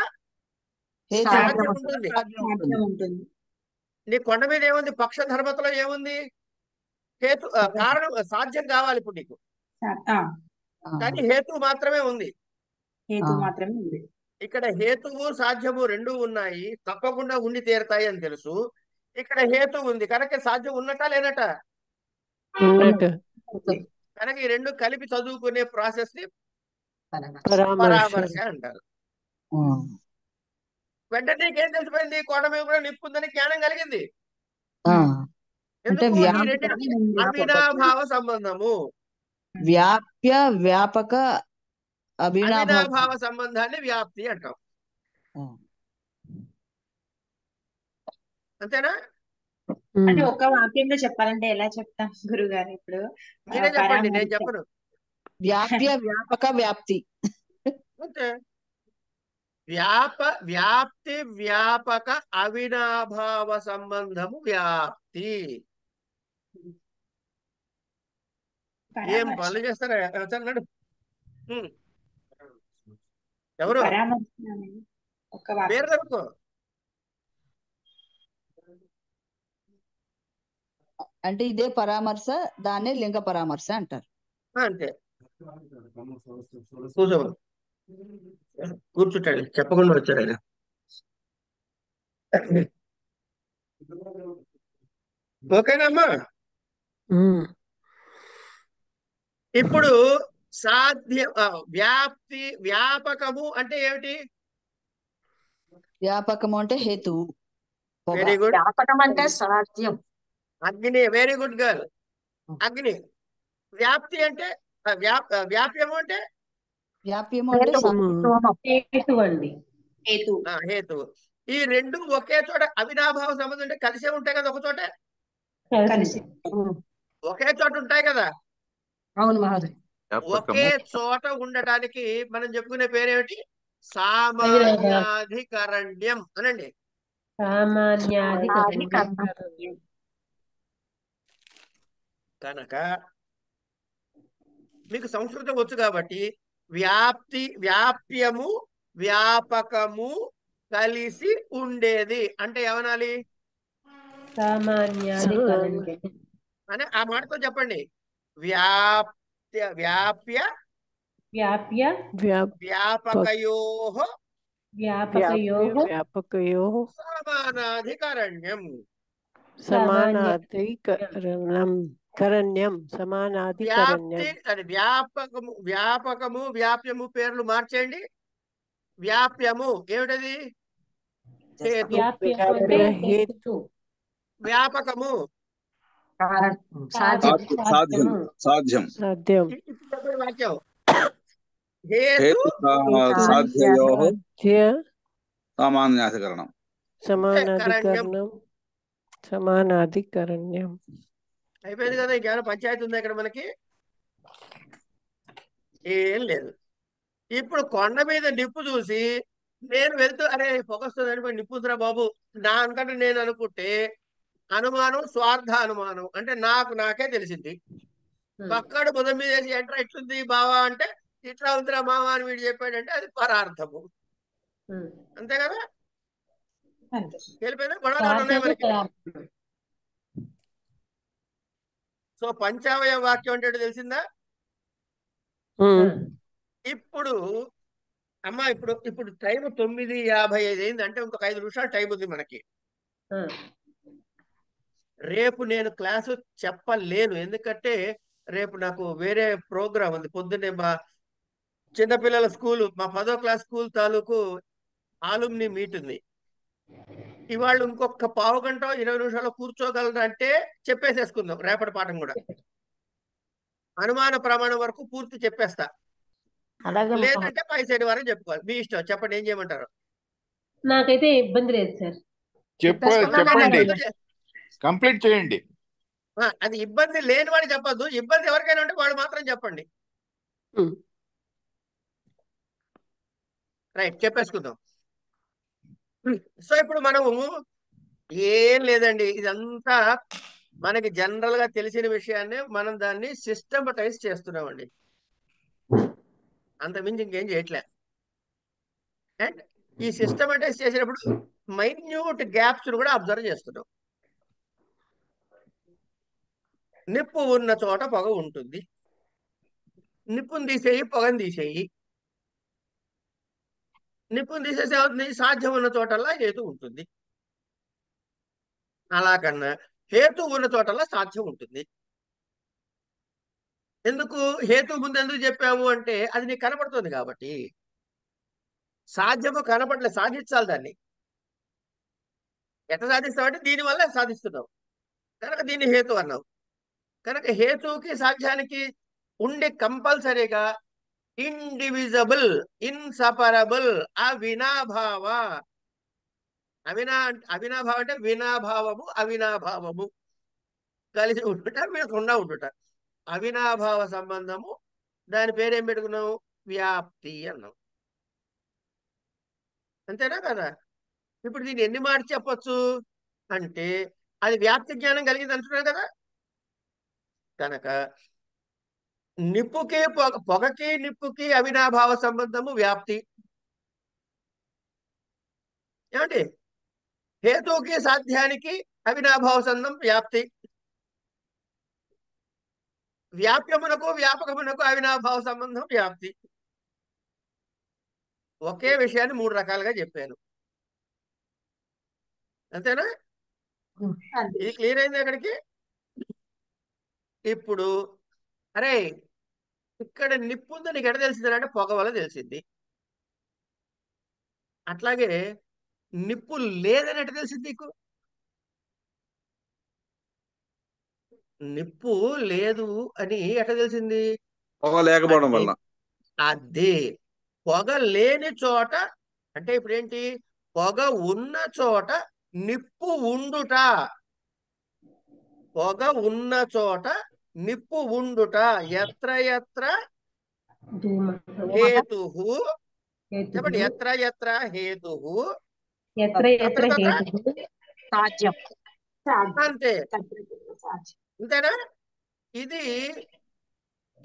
హేతు సాధ్యం ఉన్న చోట ఉంటుంది. సాధ్యం ఉంటుంది. సాధ్యం ఉంటుంది. నీ కొండ మీద ఏముంది? పక్షధర్మతలో ఏముంది? హేతు పొగ కారణం సాధ్యం కావాలి ఇప్పుడు నీకు, ఆ, కానీ హేతు మాత్రమే ఉంది. హేతు మాత్రమే ఉంది. ఇక్కడ హేతువు సాధ్యము రెండూ ఉన్నాయి, తప్పకుండా ఉండి తీరతాయి అని తెలుసు. ఇక్కడ హేతు ఉంది కనుక సాధ్యం ఉన్నట లేనట. ఉన్నట్టు ఉంది. కనుక ఈ రెండు కలిపి చదువుకునే ప్రాసెస్ ని పరామర్శ పరామర్శ అంటారు. వెంటనే నీకేం తెలిసిపోయింది? కొండ మీద కూడా నిప్పు ఉందని జ్ఞానం కలిగింది. అంటే ఎందుకు? ఈ వ్యాప్య రెండింటికి వ్యాపక అవినాభావ సంబంధము, వ్యాప్య వ్యాపక అవినాభావ అవినాభావ సంబంధాన్ని వ్యాప్తి అంటాం. అంతేనా? అంటే ఒక వాక్యంలో చెప్పాలంటే ఎలా చెప్తాం గురుగారు? ఇప్పుడు మీరే చెప్పండి, నేను పరామర్శ చెప్పను. వ్యాప్య వ్యాపక వ్యాప్తి. అంతే. వ్యాప్తి వ్యాపక అవినాభావ సంబంధము వ్యాప్తి. ఏం పరామర్శ పనులు చేస్తారా? అన్నాడు. ఎవరు? పరామర్శ అనేది ఒక పేరు వాక్యం. దొరుకు. అంటే ఇదే పరామర్శ, దాన్నే లింగ పరామర్శ అంటారు. అంతే. కూర్చోమను. కూర్చుంటాడు, చెప్పకుండా వచ్చాడు ఆయన. ఓకేనమ్మా? ఇప్పుడు వ్యాప్తి వ్యాపకము అంటే ఏమిటి? వ్యాపకము అంటే హేతువు. Very good. వ్యాపకం అంటే సాధ్యం. అగ్ని. Very good girl. అగ్ని. వ్యాప్తి అంటే వ్యాప్యము అంటే వ్యాప్యము అంటే హేతు అండి. హేతు. హేతు. ఈ రెండు ఒకే చోట అవినాభావ సంబంధం అంటే కలిసే ఉంటాయి కదా, ఒక చోట కలిసి ఒకే చోట ఉంటాయి కదా. అవును మహోదయ్. ఒకే చోట ఉండటానికి మనం చెప్పుకునే పేరేమిటి? సామాన్యాధికరణ్యం అనండి. సామాన్యాధికరణ్యం. కనుక మీకు సంస్కృతం వచ్చు కాబట్టి వ్యాప్యము వ్యాపకము కలిసి ఉండేది అంటే ఏమనాలి? సామాన్యాధికరణ్యం అని ఆ మాటతో చెప్పండి. వ్యాప్య వ్యాపకయోః సమానాధికరణ్యం. వ్యాప్తి అని వ్యాపకము వ్యాప్యము పేర్లు మార్చేయండి. వ్యాప్యము ఏమిటది? హేతు. వ్యాపకము సాధ్యం. వాక్యం హేతు సాధ్యయోః సామాన్యాధికరణం. సమానాధికరణ్యం అయిపోయింది కదా. ఇంకేమైనా పంచాయతీ ఉందా ఇక్కడ? మనకి ఏం లేదు. ఇప్పుడు కొండ మీద నిప్పు చూసి నేను వెళ్తూ అరే పొగొస్తుంది అని నిప్పుందిరా బాబు నా అంతటా నేను అనుకుంటే అనుమానం స్వార్థ అనుమానం. అంటే నాకే తెలిసింది. పక్కడు బుధం మీద వేసి ఎంట్రా ఇట్లుంది బావా అంటే ఇట్లా ఉందిరా మావా అని వీడు చెప్పాడంటే అది పరార్థము. అంతే కదా? తెలిపోయినా గొడవలు ఉన్నాయి మనకి. సో పంచావయ వాక్యం అంటే తెలిసిందా? ఇప్పుడు అమ్మా ఇప్పుడు టైం 9:55 అయింది. అంటే ఇంకొక 5 నిమిషాలు టైం ఉంది మనకి. రేపు నేను క్లాసు చెప్పలేను, ఎందుకంటే రేపు నాకు వేరే ప్రోగ్రాం ఉంది. పొద్దున్నే మా చిన్నపిల్లల స్కూలు, మా 10వ క్లాస్ స్కూల్ తాలూకు ఆలుమ్ని మీట్ ఉంది. ఇవాళ ఇంకొక పావు గంట 20 నిమిషాలు కూర్చోగలరు అంటే చెప్పేసేసుకుందాం రేపటి పాఠం కూడా. అనుమాన ప్రమాణం వరకు పూర్తి చెప్పేస్తా, లేదంటే పై సైడ్ వరకు చెప్పుకోవాలి. మీ ఇష్టం, చెప్పండి ఏం చేయమంటారు. నాకైతే ఇబ్బంది లేదు సార్. చెప్పండి, కంప్లీట్ చేయండి. అది ఇబ్బంది లేని వాడు చెప్పద్దు, ఇబ్బంది ఎవరికైనా ఉంటే వాడు మాత్రం చెప్పండి. రైట్, చెప్పేసుకుందాం. సో ఇప్పుడు మనము ఏం లేదండి, ఇదంతా మనకి జనరల్ గా తెలిసిన విషయాన్ని మనం దాన్ని సిస్టమటైజ్ చేస్తున్నామండి, అంత మించి ఇంకేం చేయట్లే. అండ్ ఈ సిస్టమటైజ్ చేసినప్పుడు మైన్యూట్ గ్యాప్స్ కూడా అబ్జర్వ్ చేస్తున్నాం. నిప్పు ఉన్న చోట పొగ ఉంటుంది, నిప్పుని తీసేయి పొగని తీసేయి, నిప్పుని తీసేసి అవుతుంది సాధ్యం ఉన్న చోటల్లా హేతు ఉంటుంది. అలా కన్నా హేతు ఉన్న చోటల్లా సాధ్యం ఉంటుంది. ఎందుకు హేతు ముందు ఎందుకు చెప్పాము అంటే అది నీకు కనపడుతుంది కాబట్టి. సాధ్యము కనపడలేదు, సాధించాలి దాన్ని. ఎట్లా సాధిస్తామంటే దీనివల్ల సాధిస్తున్నావు కనుక దీన్ని హేతు అన్నావు. కనుక హేతువుకి సాధ్యానికి ఉండే కంపల్సరీగా ఇండివిజబుల్, ఇన్సపరబుల్, అవినాభావ. అవినాభావం అంటే వినాభావము అవినాభావము కలిసి ఉండుట, వీడకుండా ఉండుట. అవినాభావ సంబంధము, దాని పేరేం పెట్టుకున్నావు? వ్యాప్తి అన్నావు. అంతేనా కదా? ఇప్పుడు దీన్ని ఎన్ని మార్చి చెప్పొచ్చు అంటే అది వ్యాప్తి జ్ఞానం కలిగింది అంటున్నాను కదా. కనుక నిప్పుకి పొగకి నిప్పుకి అవినాభావ సంబంధము వ్యాప్తి. ఏమండి? హేతువుకి సాధ్యానికి అవినాభావ సంబంధం వ్యాప్తి. వ్యాప్యమునకు వ్యాపకమునకు అవినాభావ సంబంధం వ్యాప్తి. ఒకే విషయాన్ని 3 రకాలుగా చెప్పాను. అంతేనా? ఇది క్లియర్ అయింది అక్కడికి. ఇప్పుడు అరే ఇక్కడ నిప్పు ఉందో నీకు ఎక్కడ తెలిసింది అంటే పొగ వల్ల తెలిసింది. అట్లాగే నిప్పు లేదని ఎట్ట తెలిసింది నీకు? నిప్పు లేదు అని ఎట్ట తెలిసింది? పొగ లేకపోవడం వల్ల. అదే పొగ లేని చోట అంటే ఇప్పుడు ఏంటి? పొగ ఉన్న చోట నిప్పు ఉండుట. పొగ ఉన్న చోట నిప్పు ఉండుట. ఎత్ర ఎత్ర హేతు. చెప్పండి. ఎత్ర ఎత్ర హేతు ఎత్ర ఎత్ర తత్ర హేతుః సాధ్యం. అంతే. అంతేనా?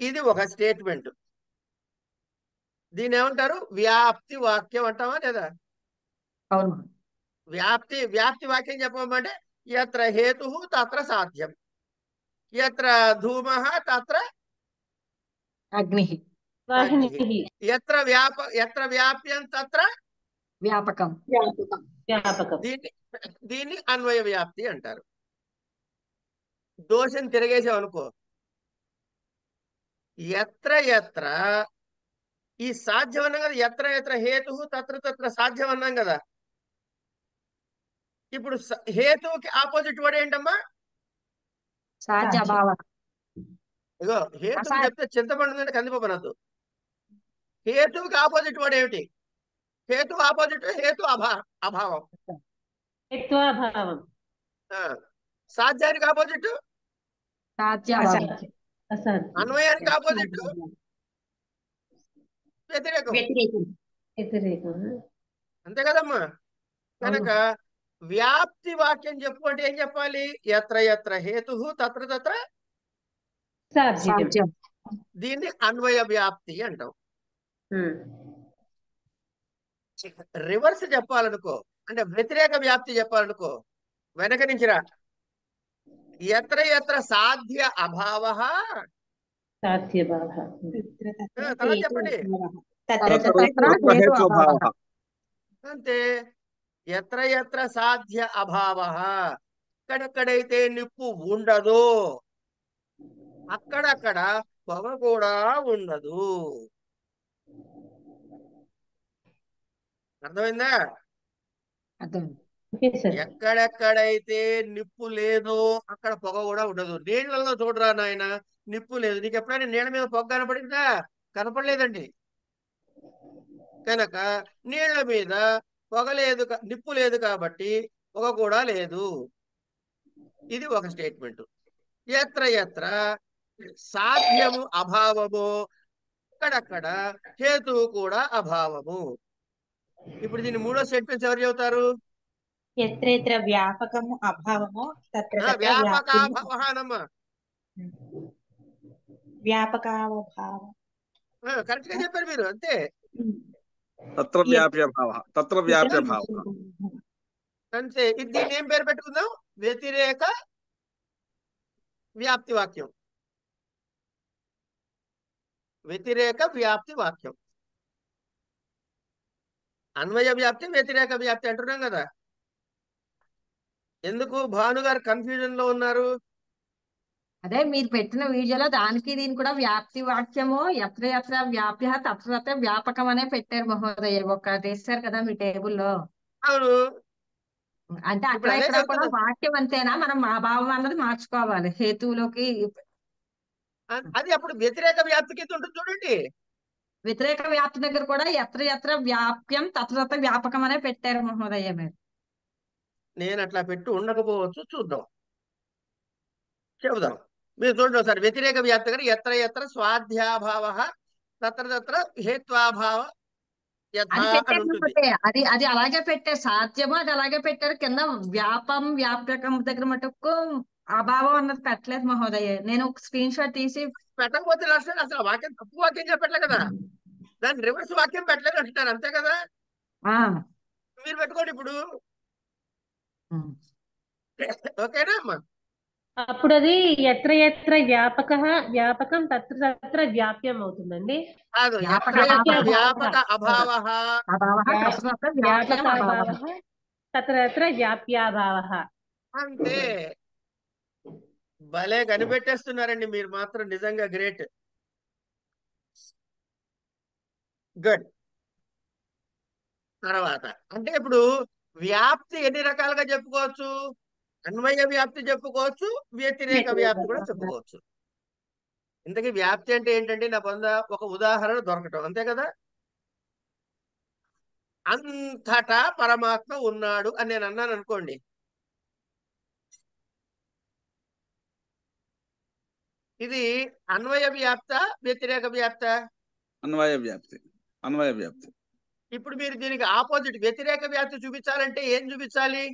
ఇది ఒక స్టేట్మెంట్. దీని ఏమంటారు? వ్యాప్తి వాక్యం అంటావా లేదా? అవును. వ్యాప్తి వాక్యం చెప్పమంటే ఎత్ర హేతు తత్ర సాధ్యం, ఎత్ర ధూమః తత్ర అగ్ని అగ్నిః, ఎత్ర వ్యాప్యం తత్ర వ్యాపకం. వ్యాపకం. దీన్ని అన్వయ వ్యాప్తి అంటారు. దోషం తిరగేసామనుకో, ఎత్ర ఎత్ర ఈ సాధ్యం అన్నాం కదా, ఎత్ర ఎత్ర హేతు తత్ర తత్ర సాధ్యం అన్నాం కదా. ఇప్పుడు హేతువుకి ఆపోజిట్ వర్డ్ ఏంటమ్మా? సాధ్యభావ. ఇగో హేతువు చెప్తే చింతపండు అంటే కందిపప్పు అనద్దు. హేతువుకి ఆపోజిట్ వర్డ్ ఏమిటి? హేతు ఆపోజిట్ హేతు అభావం. హేత్వాభావం. సాధ్యానికి ఆపోజిట్ సాధ్యభావం. అన్వయానికి ఆపోజిట్ వ్యతిరేకం. వ్యతిరేకం. అంతే కదమ్మా. కనుక వ్యాప్తి వాక్యం చెప్పు అంటే ఏం చెప్పాలి? ఎత్ర ఎత్ర హేతు తత్ర తత్ర సాధ్యం. దీన్ని అన్వయ వ్యాప్తి అంటాం. రివర్స్ చెప్పాలనుకో అంటే వ్యతిరేక వ్యాప్తి చెప్పాలనుకో, వెనక నుంచి రా. ఎత్ర ఎత్ర సాధ్య అభావ సాధ్యభావ. తర్వాత చెప్పండి. అంతే. ఎత్ర ఎత్ర సాధ్య అభావ, ఎక్కడెక్కడైతే నిప్పు ఉండదో అక్కడక్కడ పొగ కూడా ఉండదు. అర్థమైందా? ఎక్కడెక్కడైతే నిప్పు లేదో అక్కడ పొగ కూడా ఉండదు. నీళ్లలో చూడరా నాయన, నిప్పు లేదు. నీకు ఎప్పుడైనా నీళ్ళ మీద పొగ కనపడిందా? కనపడలేదండి. కనుక నీళ్ల మీద పొగ లేదు, నిప్పు లేదు కాబట్టి పొగ కూడా లేదు. ఇది ఒక స్టేట్మెంట్. ఎత్ర ఎత్ర సాధ్యము అభావము, అక్కడక్కడ హేతువు కూడా అభావము. ఇప్పుడు దీన్ని 3వ స్టేట్మెంట్ ఎవరు చెబుతారు? ఎత్రేత్ర వ్యాపకము అభావము తత్ర తత్ర వ్యాపకాభావనమ్మా. వ్యాపకాభావం. కరెక్ట్ గా చెప్పారు మీరు. అంతే. తత్ర వ్యాప్య భావ, తత్ర వ్యాప్య భావ. అంతే. దీన్ని ఏం పేరు పెట్టుకుందాం? వ్యతిరేక వ్యాప్తి వాక్యం. వ్యతిరేక వ్యాప్తి వాక్యం. అన్వయ వ్యాప్తి, వ్యతిరేక వ్యాప్తి అంటున్నాం కదా. ఎందుకు భానుగారు కన్ఫ్యూజన్ లో ఉన్నారు? అదే మీరు పెట్టిన వీడియోలో దానికి దీని కూడా వ్యాప్తి వాక్యము ఎత్ర ఎత్ర వ్యాప్య తత్ర తత్ర వ్యాపకం అనే పెట్టారు మహోదయ. ఒక తీస్తారు కదా మీ టేబుల్లో. అవును. అంటే ఇప్పుడు అక్కడ అదే ఇక్కడ కూడా చెప్తున్నా. వాక్యం అంతేనా, మనం ఆ భావం అన్నది మార్చుకోవాలి హేతువులోకి. అది అప్పుడు వ్యతిరేక వ్యాప్తి కింద ఉంటుంది చూడండి. వ్యతిరేక వ్యాప్తి దగ్గర కూడా ఎత్ర ఎత్ర వ్యాప్యం తత్ర తత్ర వ్యాపకం అనే పెట్టారు మహోదయ మీరు. నేను అట్లా పెట్టి ఉండకపోవచ్చు, చూద్దాం, చెబుదాం. మీరు చూడండి ఒకసారి. వ్యతిరేక వ్యాప్తి దగ్గర ఎత్ర ఎత్ర స్వాధ్యాభావ తత్ర తత్ర హేత్వాభావ యథా అది అని పెట్టారు ఉంటుంది. మహోదయ. అది అలాగే పెట్టారు. సాధ్యము అది అలాగే పెట్టారు. కింద వ్యాపం వ్యాపకం దగ్గర మటుకు అభావం అన్నది పెట్టలేదు మహోదయ. నేను ఒక స్క్రీన్ షాట్ తీసి పెట్టకపోతే రాష్ట్రాలు అసలు వాక్యం తప్పు వాక్యంగా పెట్టలే కదా, దాన్ని రివర్స్ వాక్యం పెట్టలేదు అంటున్నారు, అంతే కదా. ఆ మీరు పెట్టుకోండి ఇప్పుడు. ఓకేనా అమ్మా? అప్పుడు అది ఎత్ర ఎత్ర వ్యాపకం తత్ర తత్ర వ్యాప్యం అవుతుందండి. కాదు, వ్యాపక ఎత్ర ఎత్ర అభావః. వ్యాపక అభావ అభావః తత్ర తత్ర వ్యాప్యం వ్యాపకాభావ అభావః. తత్ర తత్ర వ్యాప్యాభావ. అంతే. భలే కనిపెట్టేస్తున్నారండి మీరు మాత్రం, నిజంగా గ్రేట్. గుడ్. తర్వాత అంటే ఇప్పుడు వ్యాప్తి ఎన్ని రకాలుగా చెప్పుకోవచ్చు? అన్వయ వ్యాప్తి చెప్పుకోవచ్చు, వ్యతిరేక వ్యాప్తి కూడా చెప్పుకోవచ్చు. ఇంతకీ వ్యాప్తి అంటే ఏంటంటే నా పొంద ఒక ఉదాహరణ దొరకటం, అంతే కదా. అంతటా పరమాత్మ ఉన్నాడు అని నేను అన్నాను అనుకోండి, ఇది అన్వయ వ్యాప్త, వ్యతిరేక వ్యాప్త? అన్వయ వ్యాప్తి, అన్వయ వ్యాప్తి. ఇప్పుడు మీరు దీనికి ఆపోజిట్ వ్యతిరేక వ్యాప్తి చూపించాలంటే ఏం చూపించాలి?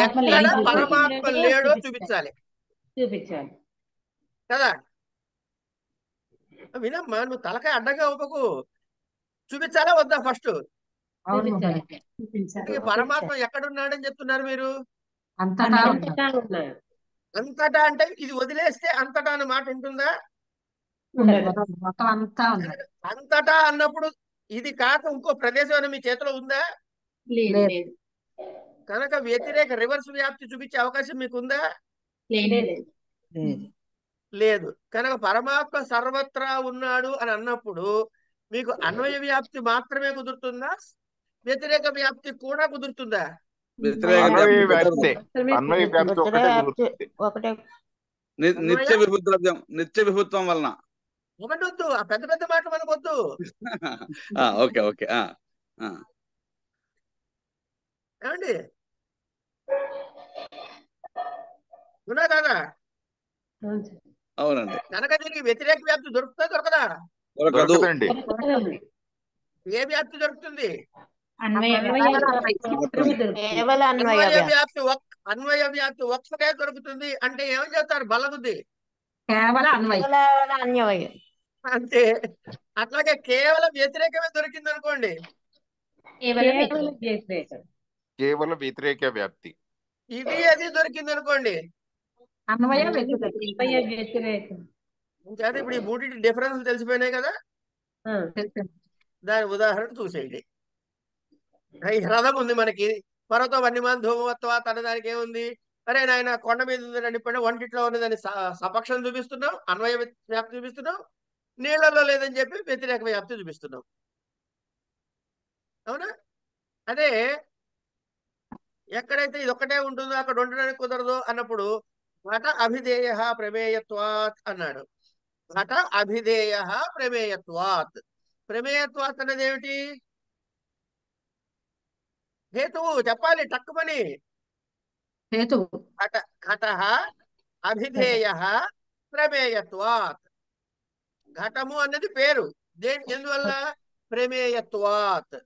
ఎక్కడ పరమాత్మ లేడో చూపించాలి కదా. వినమ్మా, నువ్వు తలకాయ అడ్డంగా ఇవ్వకు. చూపించాలా వద్దా ఫస్ట్? పరమాత్మ ఎక్కడున్నాడని చెప్తున్నారు మీరు? అంతటా అంతటా అంటే ఇది వదిలేస్తే అంతటా అన్న మాట ఉంటుందా? మొత్తం అంతా ఉంది. అంతటా అన్నప్పుడు ఇది కాక ఇంకో ప్రదేశం అని మీ చేతిలో ఉందా? లేదు. కనుక వ్యతిరేక రివర్స్ వ్యాప్తి చూపించే అవకాశం మీకు ఉందా? లేదు. కనుక పరమాత్మ సర్వత్రా ఉన్నాడు అని అన్నప్పుడు మీకు అన్వయ వ్యాప్తి మాత్రమే కుదురుతుందా, వ్యతిరేక వ్యాప్తి కూడా కుదురుతుందా? వ్యతిరేక అన్వయ వ్యాప్తి వ్యాప్తి, అన్వయ వ్యాప్తి ఒకటే కుదురుతుంది. నిత్య విభుద్రవ్యం, నిత్య విభుత్వం వలన. ఒకటి వద్దు, ఆ పెద్ద పెద్ద మాట మనకొద్దు. Okay okay. ఏమండి, ఉన్నా కదా? అవునండి. కనుక దీనికి వ్యతిరేక వ్యాప్తి దొరుకుతుందా దొరకదా? దొరకదండి. ఏ వ్యాప్తి దొరుకుతుంది? అన్వయ అన్వయ వ్యాప్తి ఒక్కటే దొరుకుతుంది. అంటే ఏమని చెప్తారు? బలబుద్ధి. అన్వయ. అంతే. అట్లాగే కేవలం వ్యతిరేకమే దొరికింది అనుకోండి, కేవలం వ్యతిరేక వ్యాప్తి. ఇది అది దొరికింది అనుకోండి, అన్వయ వ్యతిరేకం. ఇంకా ఇప్పుడు ఈ మూడింటి డిఫరెన్స్ తెలిసిపోయినాయి కదా. దాని ఉదాహరణ చూసేయండి. ఈ రథం ఉంది మనకి, పర్వత వన్యమాన్ ధూమవత్వ తన దానికి ఏముంది? అరే నాయన కొండ మీద ఉందని ఇప్పుడు వంటిట్లో ఉన్నదని సపక్షం చూపిస్తున్నాం, అన్వయ వ్యాప్తి చూపిస్తున్నాం. నీళ్లలో లేదని చెప్పి వ్యతిరేక వ్యాప్తి చూపిస్తున్నాం, అవునా? అదే ఎక్కడైతే ఇది ఒక్కటే ఉంటుందో అక్కడ ఉండడానికి కుదరదు అన్నప్పుడు ఘట అభిధేయ ప్రమేయత్వాత్ అన్నాడు. ఘట అభిధేయ ప్రమేయత్వాత్. ప్రమేయత్వాత్ అనేది ఏమిటి? హేతువు చెప్పాలి టక్కుమని. హేతువు ఘట అభిధేయ ప్రమేయత్వాత్. ఘటము అన్నది పేరు, ఎందువల్ల? ప్రమేయత్వాత్.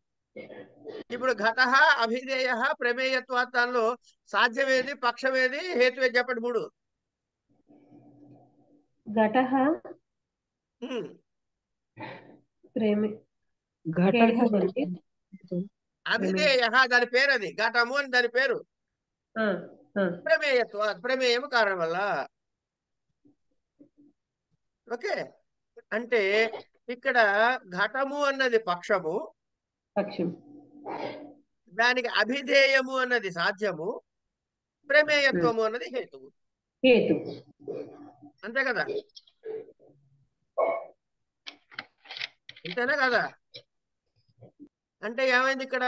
ఇప్పుడు ఘట అభిధేయ ప్రమేయత్వాత్ దానిలో సాధ్యమేది, పక్షమేది, హేతువేది చెప్పండి. మూడు. ఘట ప్రేమి ఘట హేతు అంటే అభిధేయ దాని పేరు, అది ఘటము అని దాని పేరు. ఆ, ఆ, ప్రమేయత్వ ప్రమేయము కారణం వల్ల. ఓకే, అంటే ఇక్కడ ఘటము అన్నది పక్షము, పక్షం దానికి అభిధేయము అన్నది సాధ్యము, ప్రమేయత్వము అన్నది హేతువు. హేతు అంతే కదా, అంతేనా కదా? అంటే ఏమైంది ఇక్కడ?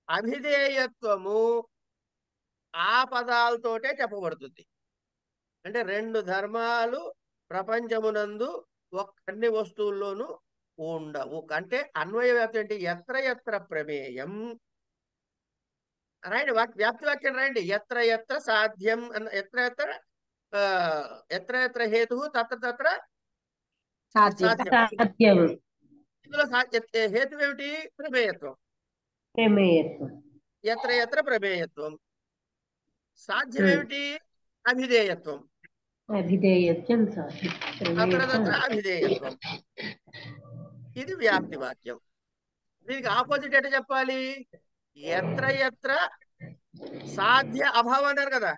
అభిధేయత్వము ఆ పదాలతోటే చెప్పబడుతుంది. అంటే రెండు ధర్మాలు ప్రపంచమునందు అన్ని వస్తువుల్లోనూ ఉండవు. అంటే అన్వయ వ్యాప్తి అంటే ఎత్ర ఎత్ర ప్రమేయం, రాయండి వ్యాప్తి వాక్యం రాయండి. ఎత్ర ఎత్ర సాధ్యం అన్న, ఎత్ర ఎత్ర ఎత్ర ఎత్ర హేతు తత్ర తత్ర సాధ్యం. సాధ్యం. ఇందులో హేతు ఏమిటి? ప్రమేయత్వం. ప్రమేయత్వం. ఎత్ర ఎత్ర ప్రమేయత్వం. సాధ్యం ఏమిటి? అభిధేయత్వం. అభిధేయత్వం సాధ్యం. తత్ర తత్ర అభిధేయత్వం. ఇది వ్యాప్తి వాక్యం. దీనికి ఆపోజిట్ ఎట్లా చెప్పాలి? ఎత్ర ఎత్ర సాధ్య అభావం అన్నారు కదా,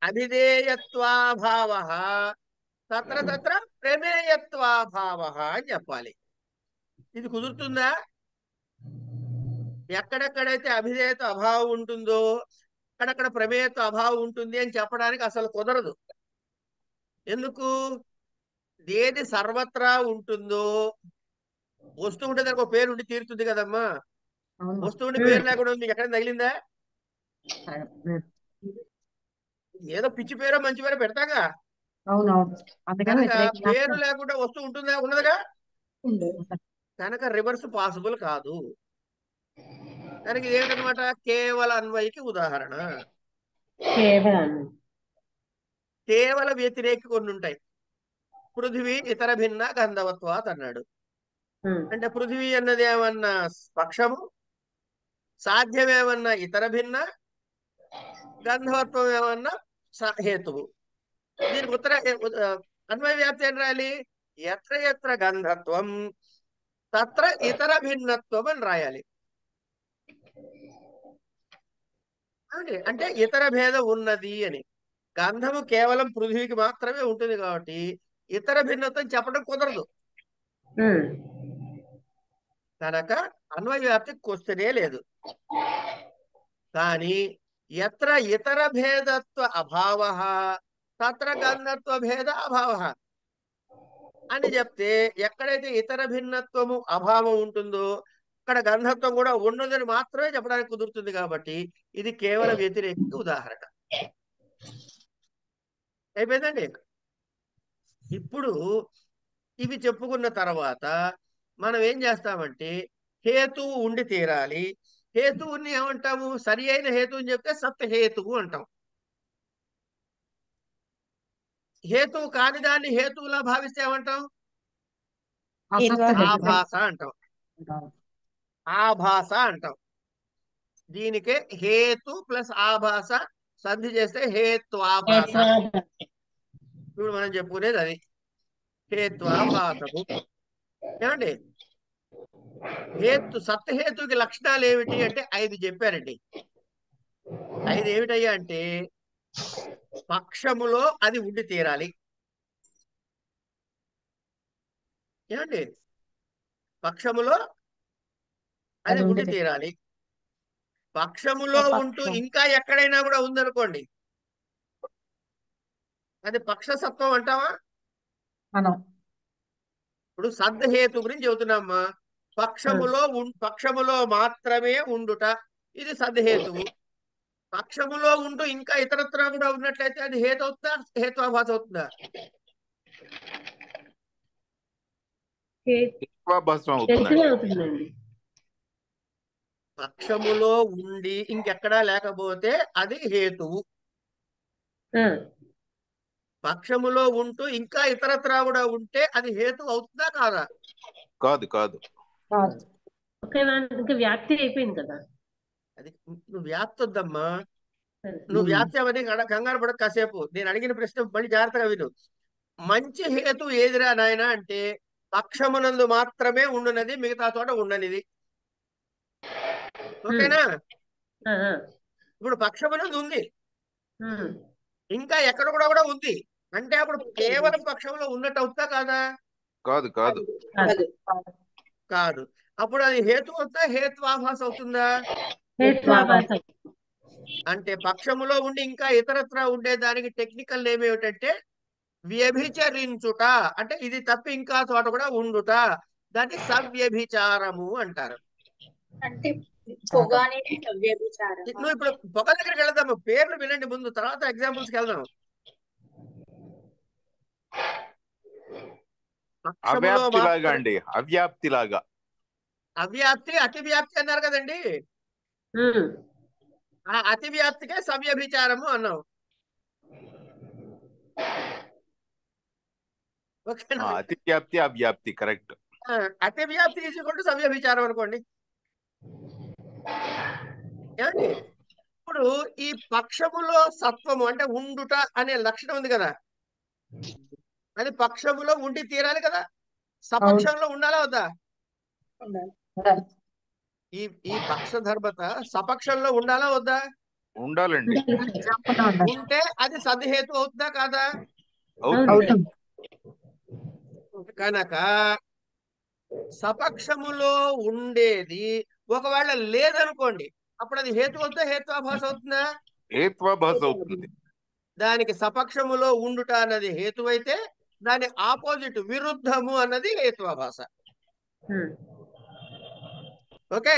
అభిధేయత్వాభావ తత్ర తత్ర ప్రమేయత్వాభావ అని చెప్పాలి. ఇది కుదురుతుందా? ఎక్కడెక్కడైతే అభిధేయత్వ అభావం ఉంటుందో అక్కడక్కడ ప్రమేయత్వ అభావం ఉంటుంది అని చెప్పడానికి అసలు కుదరదు. ఎందుకు? ఏది సర్వత్రా ఉంటుందో, వస్తువు ఉంటే దానికి ఒక పేరు ఉండి తీరుతుంది కదమ్మా. వస్తువు ఉండి పేరు లేకుండా మీకు ఎక్కడ తగిలిందా? ఏదో పిచ్చి పేరో మంచి పేరో పెడతాగా. కనుక పేరు లేకుండా వస్తువు ఉంటుందా? ఉన్నదిగా. కనుక రివర్స్ పాసిబుల్ కాదు. కనుక ఇది ఏమిటనమాట? కేవల అన్వయికి ఉదాహరణ. కేవల వ్యతిరేకి కొన్ని ఉంటాయి. పృథివీ ఇతర భిన్న గంధవత్వాత్ అన్నాడు. అంటే పృథివీ అన్నది ఏమన్నా పక్షము, సాధ్యమేమన్నా ఇతర భిన్న, గంధవత్వం ఏమన్నా హేతువు. దీనికి అన్వయ వ్యాప్తి ఏం రాయాలి? ఎత్ర ఎత్ర గంధత్వం తత్ర ఇతర భిన్నత్వం అని రాయాలి. అంటే ఇతర భేదం ఉన్నది అని. గంధము కేవలం పృథ్వీకి మాత్రమే ఉంటుంది కాబట్టి ఇతర భిన్నత్వం చెప్పడం కుదరదు. కనుక అన్వయ వ్యాప్తి క్వశ్చనే లేదు. కానీ ఎత్ర ఇతర భేదత్వ అభావ తత్ర గంధత్వ భేద అభావ అని చెప్తే, ఎక్కడైతే ఇతర భిన్నత్వము అభావం ఉంటుందో అక్కడ గంధత్వం కూడా ఉన్నదని మాత్రమే చెప్పడానికి కుదురుతుంది. కాబట్టి ఇది కేవలం వ్యతిరేక ఉదాహరణ. అయిపోయిందండి. ఇప్పుడు ఇవి చెప్పుకున్న తర్వాత మనం ఏం చేస్తామంటే, హేతువు ఉండి తీరాలి. హేతువుని ఏమంటాము? సరి అయిన హేతువుని చెప్తే సత్ హేతువు అంటాం. హేతువు కాని దాన్ని హేతువులా భావిస్తే ఏమంటాం? ఆభాస అంటాం. ఆభాస అంటాం. దీనికే హేతు ప్లస్ ఆభాస సంధి చేస్తే హేత్వాభాస. ఇప్పుడు మనం చెప్పుకునేది అది, హేత్వాభాసము. ఏమండి? సత్హేతుకి లక్షణాలు ఏమిటి అంటే 5 చెప్పారండి. 5 ఏమిటయ్యా అంటే, పక్షములో అది ఉండి తీరాలి. ఏమండి? పక్షములో అది ఉండి తీరాలి. పక్షములో ఉంటూ ఇంకా ఎక్కడైనా కూడా ఉందనుకోండి, అది పక్షసత్వం అంటావా? ఇప్పుడు సద్హేతు గురించి చెబుతున్నామ్మా. పక్షములో మాత్రమే ఉండుట, ఇది సద్హేతువు. పక్షములో ఉంటూ ఇంకా ఇతరత్రా కూడా ఉన్నట్లయితే అది హేతు అవుతుందా? హేత్వాభాస అవుతుందా? పక్షములో ఉండి ఇంకెక్కడా లేకపోతే అది హేతువు. పక్షములో ఉంటూ ఇంకా ఇతరత్రా కూడా ఉంటే అది హేతు అవుతుందా కాదా? కాదు కాదు. ఇంకా వ్యాప్తి అయిపోయింది కదా. అది నువ్వు వ్యాప్తి వద్దమ్మా. నువ్వు వ్యాప్తి అవన్నీ కంగారు పడక కాసేపు. నేను అడిగిన ప్రశ్న మళ్ళీ జాగ్రత్తగా విను. మంచి హేతు ఏదిరా నాయన అంటే పక్షమునందు మాత్రమే ఉండునది, మిగతా చోట ఉండనిది. ఓకేనా? ఇప్పుడు పక్షమునందు ఉంది, ఇంకా ఎక్కడ కూడా ఉంది అంటే అప్పుడు కేవలం పక్షంలో ఉన్నట్టు అవుతా కాదా? కాదు కాదు. కాదు. అప్పుడు అది హేతు అవుతా, హేత్వాభాస అవుతుందా? అంటే పక్షములో ఉండి ఇంకా ఇతరత్రా ఉండే దానికి టెక్నికల్ నేమ్ ఏమిటంటే వ్యభిచరించుట. అంటే ఇది తప్పి ఇంకా చోట కూడా ఉండుట, దాన్ని సవ్యభిచారము అంటారు. అంటే పొగ అనేది వ్యభిచారం. నువ్వు ఇప్పుడు పొగ దగ్గరికి వెళ్దాము, పేర్లు వినండి ముందు, తర్వాత ఎగ్జాంపుల్స్కి వెళ్దాం. పక్షములో అవ్యాప్తిలాగా మాత్రం అండి, అవ్యాప్తిలాగా. అవ్యాప్తి అతివ్యాప్తి అన్నారు కదండి. ఆ అతివ్యాప్తికే సవ్యభిచారము అన్నాం. ఓకేనా? అతివ్యాప్తి అవ్యాప్తి కరెక్ట్. అతివ్యాప్తి ఈజ్ ఈక్వల్ టు సవ్యభిచారం అనుకోండి. ఏమండి ఇప్పుడు ఈ పక్షములో సత్వము అంటే ఉండుట అనే లక్షణం ఉంది కదా, అది పక్షములో ఉండి తీరాలి కదా. సపక్షంలో ఉండాలా వద్దా? ఈ ఈ పక్ష ధర్మత సపక్షంలో ఉండాలా వద్దా? ఉండాలండి. ఉంటే అది సద్హేతు అవుతుందా కాదా? అవుతుంది. కనుక సపక్షములో ఉండేది ఒకవేళ లేదనుకోండి, అప్పుడు అది హేతు అవుతుందా, హేత్వాభాస అవుతుందా? హేత్వాభాస అవుతుంది. దానికి సపక్షములో ఉండుట అన్నది హేతు అయితే దాని ఆపోజిట్ విరుద్ధము అన్నది హేత్వాభాస. ఓకే.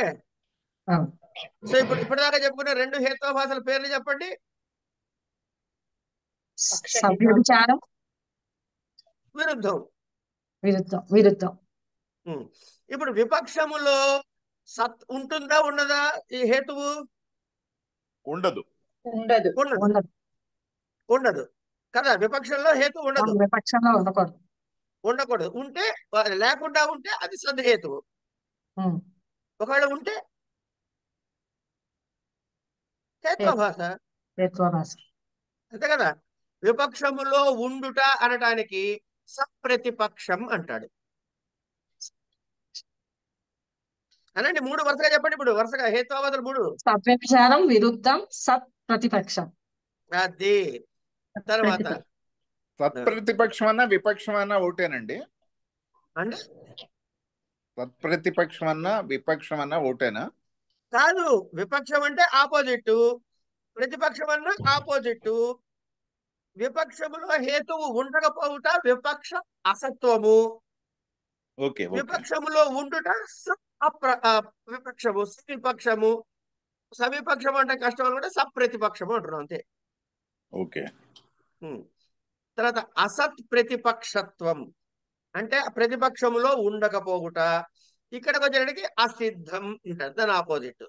సో ఇప్పటిదాకా చెప్పుకున్న రెండు హేత్వాభాసల పేర్లు చెప్పండి. సవ్యభిచారం, విరుద్ధం. విరుద్ధం. ఇప్పుడు విపక్షములో సత్ ఉంటుందా ఉండదా ఈ హేతువు? ఉండదు. ఉండదు కదా. విపక్షంలో హేతు ఉండదు, విపక్షంలో ఉండకూడదు. ఉంటే లేకుండా ఉంటే అది సద్హేతువు. ఒకవేళ ఉంటే హేత్వాభాస. అంతే కదా. విపక్షములో ఉండుట అనటానికి సప్రతిపక్షం అంటాడు. అనండి మూడు వరుసగా చెప్పండి. ఇప్పుడు వరుసగా హేత్వాభాసలు మూడు. సవ్యభిచారం, విరుద్ధం, సత్ ప్రతిపక్షం. అది తర్వాత సత్ప్రతిపక్షం అన్నా విపక్షం అన్నా ఒకటేనండి. అంటే సత్ప్రతిపక్షం అన్నా విపక్షం అన్నా ఒకటేనా? కాదు, విపక్షం అంటే ఆపోజిట్, ప్రతిపక్షం అన్న ఆపోజిట్. విపక్షములో హేతువు ఉండకపోవుట విపక్ష అసత్వము. ఓకే. విపక్షములో ఉండుట విపక్షము, సవిపక్షము. సవిపక్షం అంటే కష్టం అనుకుంటే సప్రతిపక్షము అంటున్నాం అంతే. ఓకే. తర్వాత అసత్ ప్రతిపక్షత్వం అంటే ప్రతిపక్షములో ఉండకపోవుట. ఇక్కడికి వచ్చేటికి అసిద్ధం అంటారు, దాని ఆపోజిట్.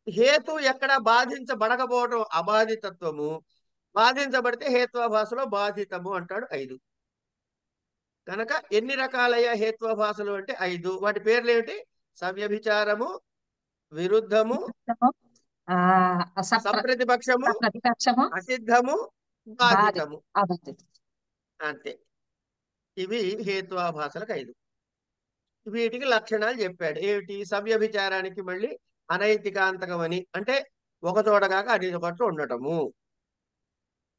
హేతు ఎక్కడ బాధించబడకపోవడం అబాధితత్వము, బాధించబడితే హేత్వాభాసలో బాధితము అంటాడు. 5. కనుక ఎన్ని రకాలయ్యా హేత్వాభాసలు అంటే 5. వాటి పేర్లు ఏమిటి? సవ్యభిచారము, విరుద్ధము, సప్రతిపక్షము, అసిద్ధము, బాధితము. అంతే. ఇవి హేత్వాభాసలకు 5. వీటికి లక్షణాలు చెప్పాడు. ఏమిటి? సవ్యభిచారానికి మళ్ళీ అనైతికాంతకం అని, అంటే ఒక చోట కాక అన్ని చోట్ల ఉండటము.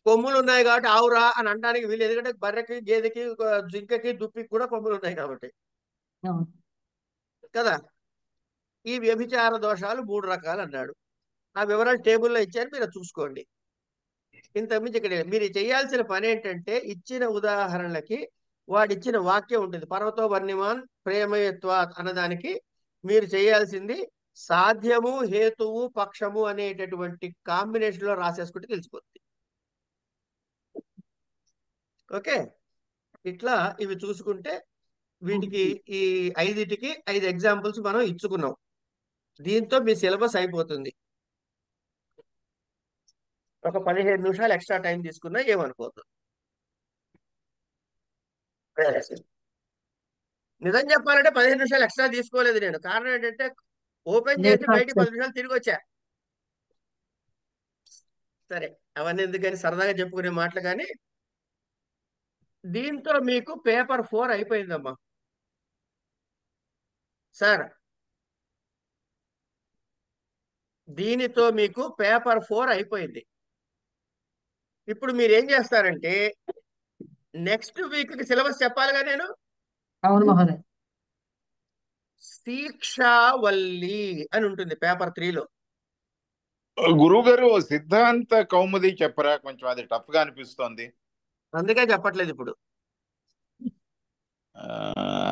కొమ్ములు ఉన్నాయి కాబట్టి ఆవురా అని అనడానికి వీలు, ఎందుకంటే బర్రెకి, గేదెకి, జింకకి, దుప్పికి కూడా కొమ్ములు ఉన్నాయి కాబట్టి కదా. ఈ వ్యభిచార దోషాలు 3 రకాలు అన్నాడు. ఆ వివరాలు టేబుల్లో ఇచ్చారు, మీరు చూసుకోండి. ఇంతకుమించి ఇక్కడ మీరు చేయాల్సిన పని ఏంటంటే ఇచ్చిన ఉదాహరణలకి వాడిచ్చిన వాక్యం ఉంటుంది, పర్వతో వర్ణిమాన్ ప్రేమయత్వాత్ అన్నదానికి మీరు చేయాల్సింది సాధ్యము, హేతువు, పక్షము అనేటటువంటి కాంబినేషన్ లో రాసేసుకుంటే తెలిసిపోతుంది. ఓకే. ఇట్లా ఇవి చూసుకుంటే వీటికి ఈ 5టికి 5 ఎగ్జాంపుల్స్ మనం ఇచ్చుకున్నాం. దీంతో మీ సిలబస్ అయిపోతుంది. ఒక 15 నిమిషాలు ఎక్స్ట్రా టైం తీసుకున్నా ఏమనుకోవద్దు. నిజం చెప్పాలంటే 15 నిమిషాలు ఎక్స్ట్రా తీసుకోలేదు నేను. కారణం ఏంటంటే ఓపెన్ చేసి బయటికి 10 నిమిషాలు తిరిగి వచ్చా. సరే, అవన్నీ ఎందుకని సరదాగా చెప్పుకునే మాటలు. కానీ దీంతో మీకు పేపర్ 4 అయిపోయిందమ్మా సార్. దీనితో మీకు పేపర్ 4 అయిపోయింది. ఇప్పుడు మీరు ఏం చేస్తారంటే నెక్స్ట్ వీక్ కి సిలబస్ చెప్పాలిగా నేను. అవును మహోదయ. శిక్షావల్లి అని ఉంటుంది పేపర్ 3లో. గురువు గారు సిద్ధాంత కౌముది చెప్పరా, కొంచెం అది టఫ్ గా అనిపిస్తోంది. అందుకే చెప్పట్లేదు ఇప్పుడు.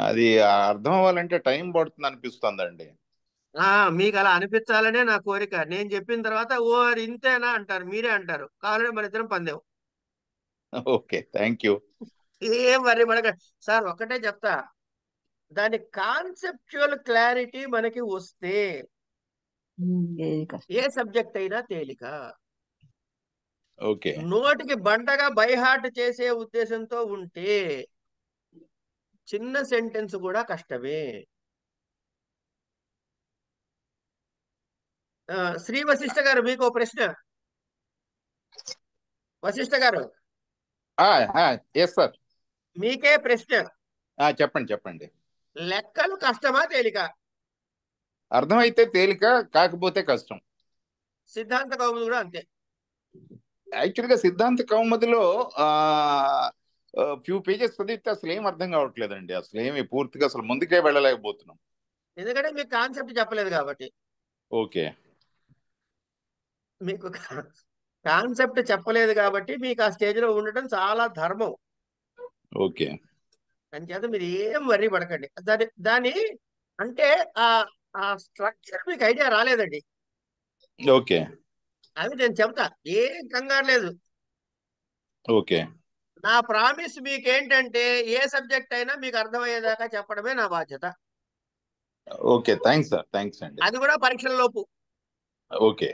అది అర్థం అవ్వాలంటే టైం పడుతుంది అనిపిస్తోందండి. మీకు అలా అనిపించాలనే నా కోరిక. నేను చెప్పిన తర్వాత ఓ అది ఇంతేనా అంటారు, మీరే అంటారు. కావాలంటే మన ఇద్దరం పందెం. Okay, thank you. ఏం వరి మనక సార్, ఒకటే చెప్తా, దాని కాన్సెప్చువల్ క్లారిటీ మనకి వస్తే ఏ సబ్జెక్ట్ అయినా తేలిక. ఓకే, నోటికి బండగా బైహార్ట్ చేసే ఉద్దేశంతో ఉంటే చిన్న సెంటెన్స్ కూడా కష్టమే. శ్రీ వశిష్ఠ గారు, మీకు ఓ ప్రశ్న. వశిష్ఠ గారు, ఎస్ సార్, మీకే ప్రశ్న. చెప్పండి చెప్పండి. లెక్కలు కష్టమా తేలిక? అర్థమైతే తేలిక, కాకపోతే కష్టం. సిద్ధాంత కౌముది కూడా అంతే. యాక్చువల్గా సిద్ధాంత కౌముదిలో ఫ్యూ పేజెస్ చదివితే అసలు ఏం అర్థం కావట్లేదండి. అసలు ఏమి పూర్తిగా అసలు ముందుకే వెళ్ళలేకపోతున్నాం. ఎందుకంటే మీకు కాన్సెప్ట్ చెప్పలేదు కాబట్టి. ఓకే, మీకు కాన్సెప్ట్ చెప్పలేదు కాబట్టి మీకు ఆ స్టేజ్ లో ఉండటం చాలా ధర్మం. ఓకే, అంచేత మీరు ఏం వర్రీ పడకండి. దాని అంటే ఆ స్ట్రక్చర్ మీకు ఐడియా రాలేదండి. ఓకే, అది నేను చెప్తా, ఏం కంగారు లేదు. ఓకే, నా ప్రామిస్ మీకేంటంటే ఏ సబ్జెక్ట్ అయినా మీకు అర్థమయ్యేదాకా చెప్పడమే నా బాధ్యత. ఓకే, థ్యాంక్స్ సార్, థ్యాంక్స్ అండి. అది కూడా పరీక్షల లోపు. ఓకే,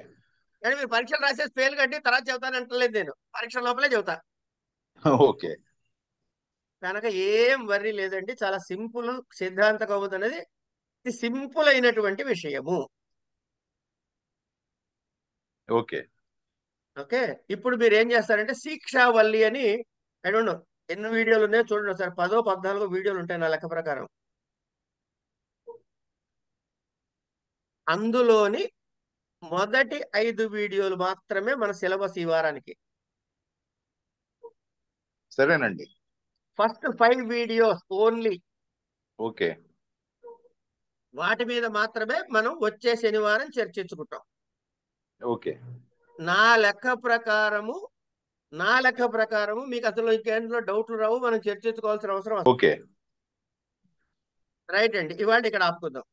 కానీ మీరు పరీక్షలు రాసేసి ఫెయిల్ కట్టి తర్వాత చెబుతాను అంటలేదు, నేను పరీక్షల లోపలే చెబుతా. ఓకే, కనుక ఏం వర్రీ లేదండి. చాలా సింపుల్. సిద్ధాంత కౌముది అనేది సింపుల్ అయినటువంటి విషయము. ఓకే, ఓకే, ఇప్పుడు మీరు ఏం చేస్తారంటే శిక్షావల్లి అని, ఐ డోంట్ నో ఎన్ని వీడియోలు ఉన్నాయో చూడండి సార్. 10-14 వీడియోలు ఉంటాయి నా లెక్క ప్రకారం. అందులోని మొదటి 5 వీడియోలు మాత్రమే మన సిలబస్ ఈ వారానికి. సరేనండి. First 5 videos only. ఓకే, వాటి మీద మాత్రమే మనం వచ్చే శనివారం చర్చించుకుంటాం. ఓకే, నా లెక్క ప్రకారము మీకు అసలు ఇంకేంట్లో డౌట్లు రావు, మనం చర్చించుకోవాల్సిన అవసరం. ఓకే, రైట్ అండి, ఇవాళ ఇక్కడ ఆపుకుందాం.